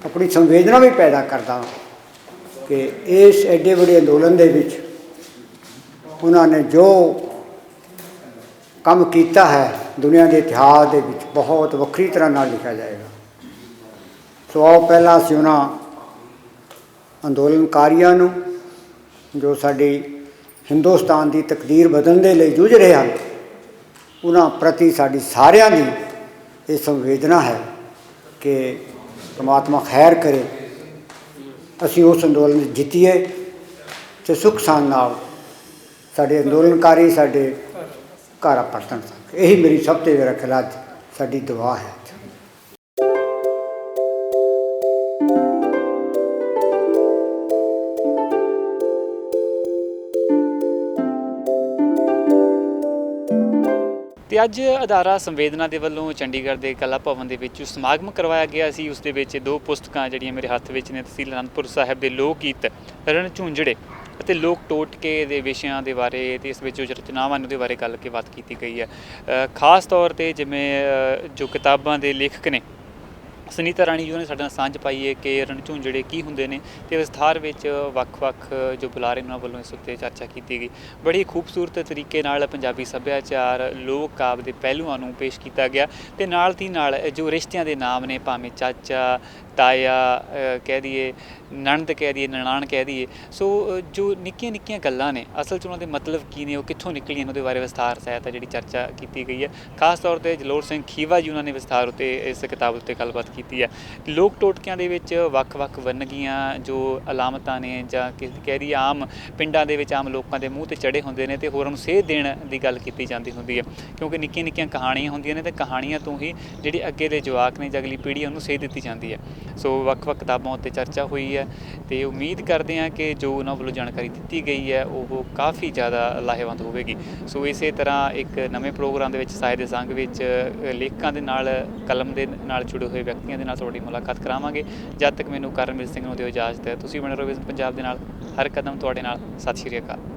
ਆਪਣੀ ਸੰਵੇਦਨਾ ਵੀ ਪੈਦਾ ਕਰਦਾ ਕਿ ਇਸ ਐਡੇ ਵੱਡੇ ਅੰਦੋਲਨ ਦੇ ਵਿੱਚ ਉਹਨਾਂ ਨੇ ਜੋ ਕੰਮ ਕੀਤਾ ਹੈ ਦੁਨੀਆ ਦੇ ਇਤਿਹਾਸ ਦੇ ਵਿੱਚ ਬਹੁਤ ਵੱਖਰੀ ਤਰ੍ਹਾਂ ਨਾਲ ਲਿਖਿਆ ਜਾਏਗਾ। ਸੋ ਆਓ ਪਹਿਲਾਂ ਅਸੀਂ ਉਹਨਾਂ ਅੰਦੋਲਨਕਾਰੀਆਂ ਨੂੰ ਜੋ ਸਾਡੀ ਹਿੰਦੁਸਤਾਨ ਦੀ ਤਕਦੀਰ ਬਦਲਣ ਦੇ ਲਈ ਜੂਝ ਰਹੇ ਹਨ ਉਹਨਾਂ ਪ੍ਰਤੀ ਸਾਡੀ ਸਾਰਿਆਂ ਦੀ ਇਹ ਸੰਵੇਦਨਾ ਹੈ ਕਿ ਪਰਮਾਤਮਾ ਖੈਰ ਕਰੇ, ਅਸੀਂ ਉਸ ਅੰਦੋਲਨ 'ਚ ਜਿੱਤੀਏ ਅਤੇ ਸੁੱਖ ਸ਼ਾਂਤੀ ਨਾਲ ਸਾਡੇ ਅੰਦੋਲਨਕਾਰੀ ਸਾਡੇ ਘਰ ਪਰਤਣ। ਇਹੀ ਮੇਰੀ ਸਭ ਤੋਂ ਮੇਰਾ ਖਿਆਲ ਅੱਜ ਸਾਡੀ ਦੁਆ ਹੈ। ਤੇ ਅੱਜ ਅਦਾਰਾ ਸੰਵੇਦਨਾ ਦੇ ਵੱਲੋਂ ਚੰਡੀਗੜ੍ਹ ਦੇ ਕਲਾ ਭਵਨ ਦੇ ਵਿੱਚ ਸਮਾਗਮ ਕਰਵਾਇਆ ਗਿਆ ਸੀ। ਉਸ ਦੇ ਵਿੱਚ 2 ਪੁਸਤਕਾਂ ਜਿਹੜੀਆਂ ਮੇਰੇ ਹੱਥ ਵਿੱਚ ਨੇ, ਤਹਿਸੀਲ ਅਨੰਦਪੁਰ ਸਾਹਿਬ ਦੇ ਲੋਕ ਗੀਤ ਰਣ ਝੁੰਝੜੇ ਅਤੇ ਲੋਕ ਟੋਟਕੇ ਦੇ ਵਿਸ਼ਿਆਂ ਦੇ ਬਾਰੇ ਤੇ ਇਸ ਵਿੱਚ ਜੋ ਰਚਨਾਵਾਂ ਨੇ ਉਹਦੇ ਬਾਰੇ ਗੱਲਬਾਤ ਕੀਤੀ ਗਈ ਹੈ। ਖਾਸ ਤੌਰ 'ਤੇ ਜਿਵੇਂ ਜੋ ਕਿਤਾਬਾਂ ਦੇ ਲੇਖਕ ਨੇ ਸੁਨੀਤਾ ਰਾਣੀ ਜੀ ਨੇ ਸਾਡੇ ਨਾਲ ਸਾਂਝ ਪਾਈ ਹੈ ਕਿ ਰਣ ਝੁੰਝੜੇ ਕੀ ਹੁੰਦੇ ਨੇ ਅਤੇ ਵਿਸਥਾਰ ਵਿੱਚ ਵੱਖ-ਵੱਖ ਜੋ ਬੁਲਾਰੇ ਉਹਨਾਂ ਵੱਲੋਂ ਇਸ ਉੱਤੇ ਚਰਚਾ ਕੀਤੀ ਗਈ। ਬੜੀ ਖੂਬਸੂਰਤ ਤਰੀਕੇ ਨਾਲ ਪੰਜਾਬੀ ਸੱਭਿਆਚਾਰ ਲੋਕ ਕਾਵਿ ਦੇ ਪਹਿਲੂਆਂ ਨੂੰ ਪੇਸ਼ ਕੀਤਾ ਗਿਆ ਅਤੇ ਨਾਲ ਦੀ ਨਾਲ ਜੋ ਰਿਸ਼ਤਿਆਂ ਦੇ ਨਾਮ ਨੇ, ਭਾਵੇਂ ਚਾਚਾ, ਤਾਇਆ ਕਹਿ ਦਈਏ, ਨਣਦ ਕਹਿ ਦਈਏ, ਨਨਾਣ ਕਹਿ ਦਈਏ, ਸੋ ਜੋ ਨਿੱਕੀਆਂ ਨਿੱਕੀਆਂ ਗੱਲਾਂ ਨੇ ਅਸਲ 'ਚ ਉਹਨਾਂ ਦੇ ਮਤਲਬ ਕੀ ਨੇ, ਉਹ ਕਿੱਥੋਂ ਨਿਕਲੀਆਂ ਨੇ, ਉਹਦੇ ਬਾਰੇ ਵਿਸਥਾਰ ਸਹਿਤ ਜਿਹੜੀ ਚਰਚਾ ਕੀਤੀ ਗਈ ਹੈ। ਖਾਸ ਤੌਰ 'ਤੇ ਜਲੋਰ ਸਿੰਘ ਖੀਵਾ ਜੀ ਉਹਨਾਂ ਨੇ ਵਿਸਥਾਰ ਉੱਤੇ ਇਸ ਕਿਤਾਬ ਉੱਤੇ ਗੱਲਬਾਤ ਕੀਤੀ ਹੈ। ਲੋਕ ਟੋਟਕਿਆਂ ਦੇ ਵਿੱਚ ਵੱਖ-ਵੱਖ ਵੰਨਗੀਆਂ ਜੋ ਅਲਾਮਤਾਂ ਨੇ ਜਾਂ ਕਹਿ ਦਈਏ ਆਮ ਪਿੰਡਾਂ ਦੇ ਵਿੱਚ ਆਮ ਲੋਕਾਂ ਦੇ ਮੂੰਹ 'ਤੇ ਚੜ੍ਹੇ ਹੁੰਦੇ ਨੇ ਅਤੇ ਹੋਰਾਂ ਨੂੰ ਸੇਧ ਦੇਣ ਦੀ ਗੱਲ ਕੀਤੀ ਜਾਂਦੀ ਹੁੰਦੀ ਹੈ, ਕਿਉਂਕਿ ਨਿੱਕੀਆਂ ਨਿੱਕੀਆਂ ਕਹਾਣੀਆਂ ਹੁੰਦੀਆਂ ਨੇ ਅਤੇ ਕਹਾਣੀਆਂ ਤੋਂ ਹੀ ਜਿਹੜੀ ਅੱਗੇ ਦੇ ਜਵਾਕ ਨੇ ਜਾਂ ਅਗਲੀ ਪੀੜ੍ਹੀ ਉਹਨੂੰ ਸੇਧ ਦਿੱਤੀ ਜਾਂਦੀ ਹੈ। ਸੋ ਵੱਖ-ਵੱਖ ਕਿਤਾਬਾਂ ਉੱਤੇ ਚਰਚਾ ਹੋਈ ਹੈ ਅਤੇ ਉਮੀਦ ਕਰਦੇ ਹਾਂ ਕਿ ਜੋ ਉਹਨਾਂ ਵੱਲੋਂ ਜਾਣਕਾਰੀ ਦਿੱਤੀ ਗਈ ਹੈ ਉਹ ਕਾਫੀ ਜ਼ਿਆਦਾ ਲਾਹੇਵੰਦ ਹੋਵੇਗੀ। ਸੋ ਇਸੇ ਤਰ੍ਹਾਂ ਇੱਕ ਨਵੇਂ ਪ੍ਰੋਗਰਾਮ ਦੇ ਵਿੱਚ ਸਾਹਿਤ ਦੇ ਸੰਗ ਵਿੱਚ ਲੇਖਕਾਂ ਦੇ ਨਾਲ, ਕਲਮ ਦੇ ਨਾਲ ਜੁੜੇ ਹੋਏ ਵਿਅਕਤੀਆਂ ਦੇ ਨਾਲ ਤੁਹਾਡੀ ਮੁਲਾਕਾਤ ਕਰਾਵਾਂਗੇ। ਜਦ ਤੱਕ ਮੈਨੂੰ ਕਰਨਵੀਰ ਸਿੰਘ ਨੂੰ ਦਿਓ ਇਜਾਜ਼ਤ ਹੈ। ਤੁਸੀਂ ਬਣੇ ਰਹੋ ਵਿਜ਼ਨ ਪੰਜਾਬ ਦੇ ਨਾਲ, ਹਰ ਕਦਮ ਤੁਹਾਡੇ ਨਾਲ। ਸਤਿ ਸ਼੍ਰੀ ਅਕਾਲ।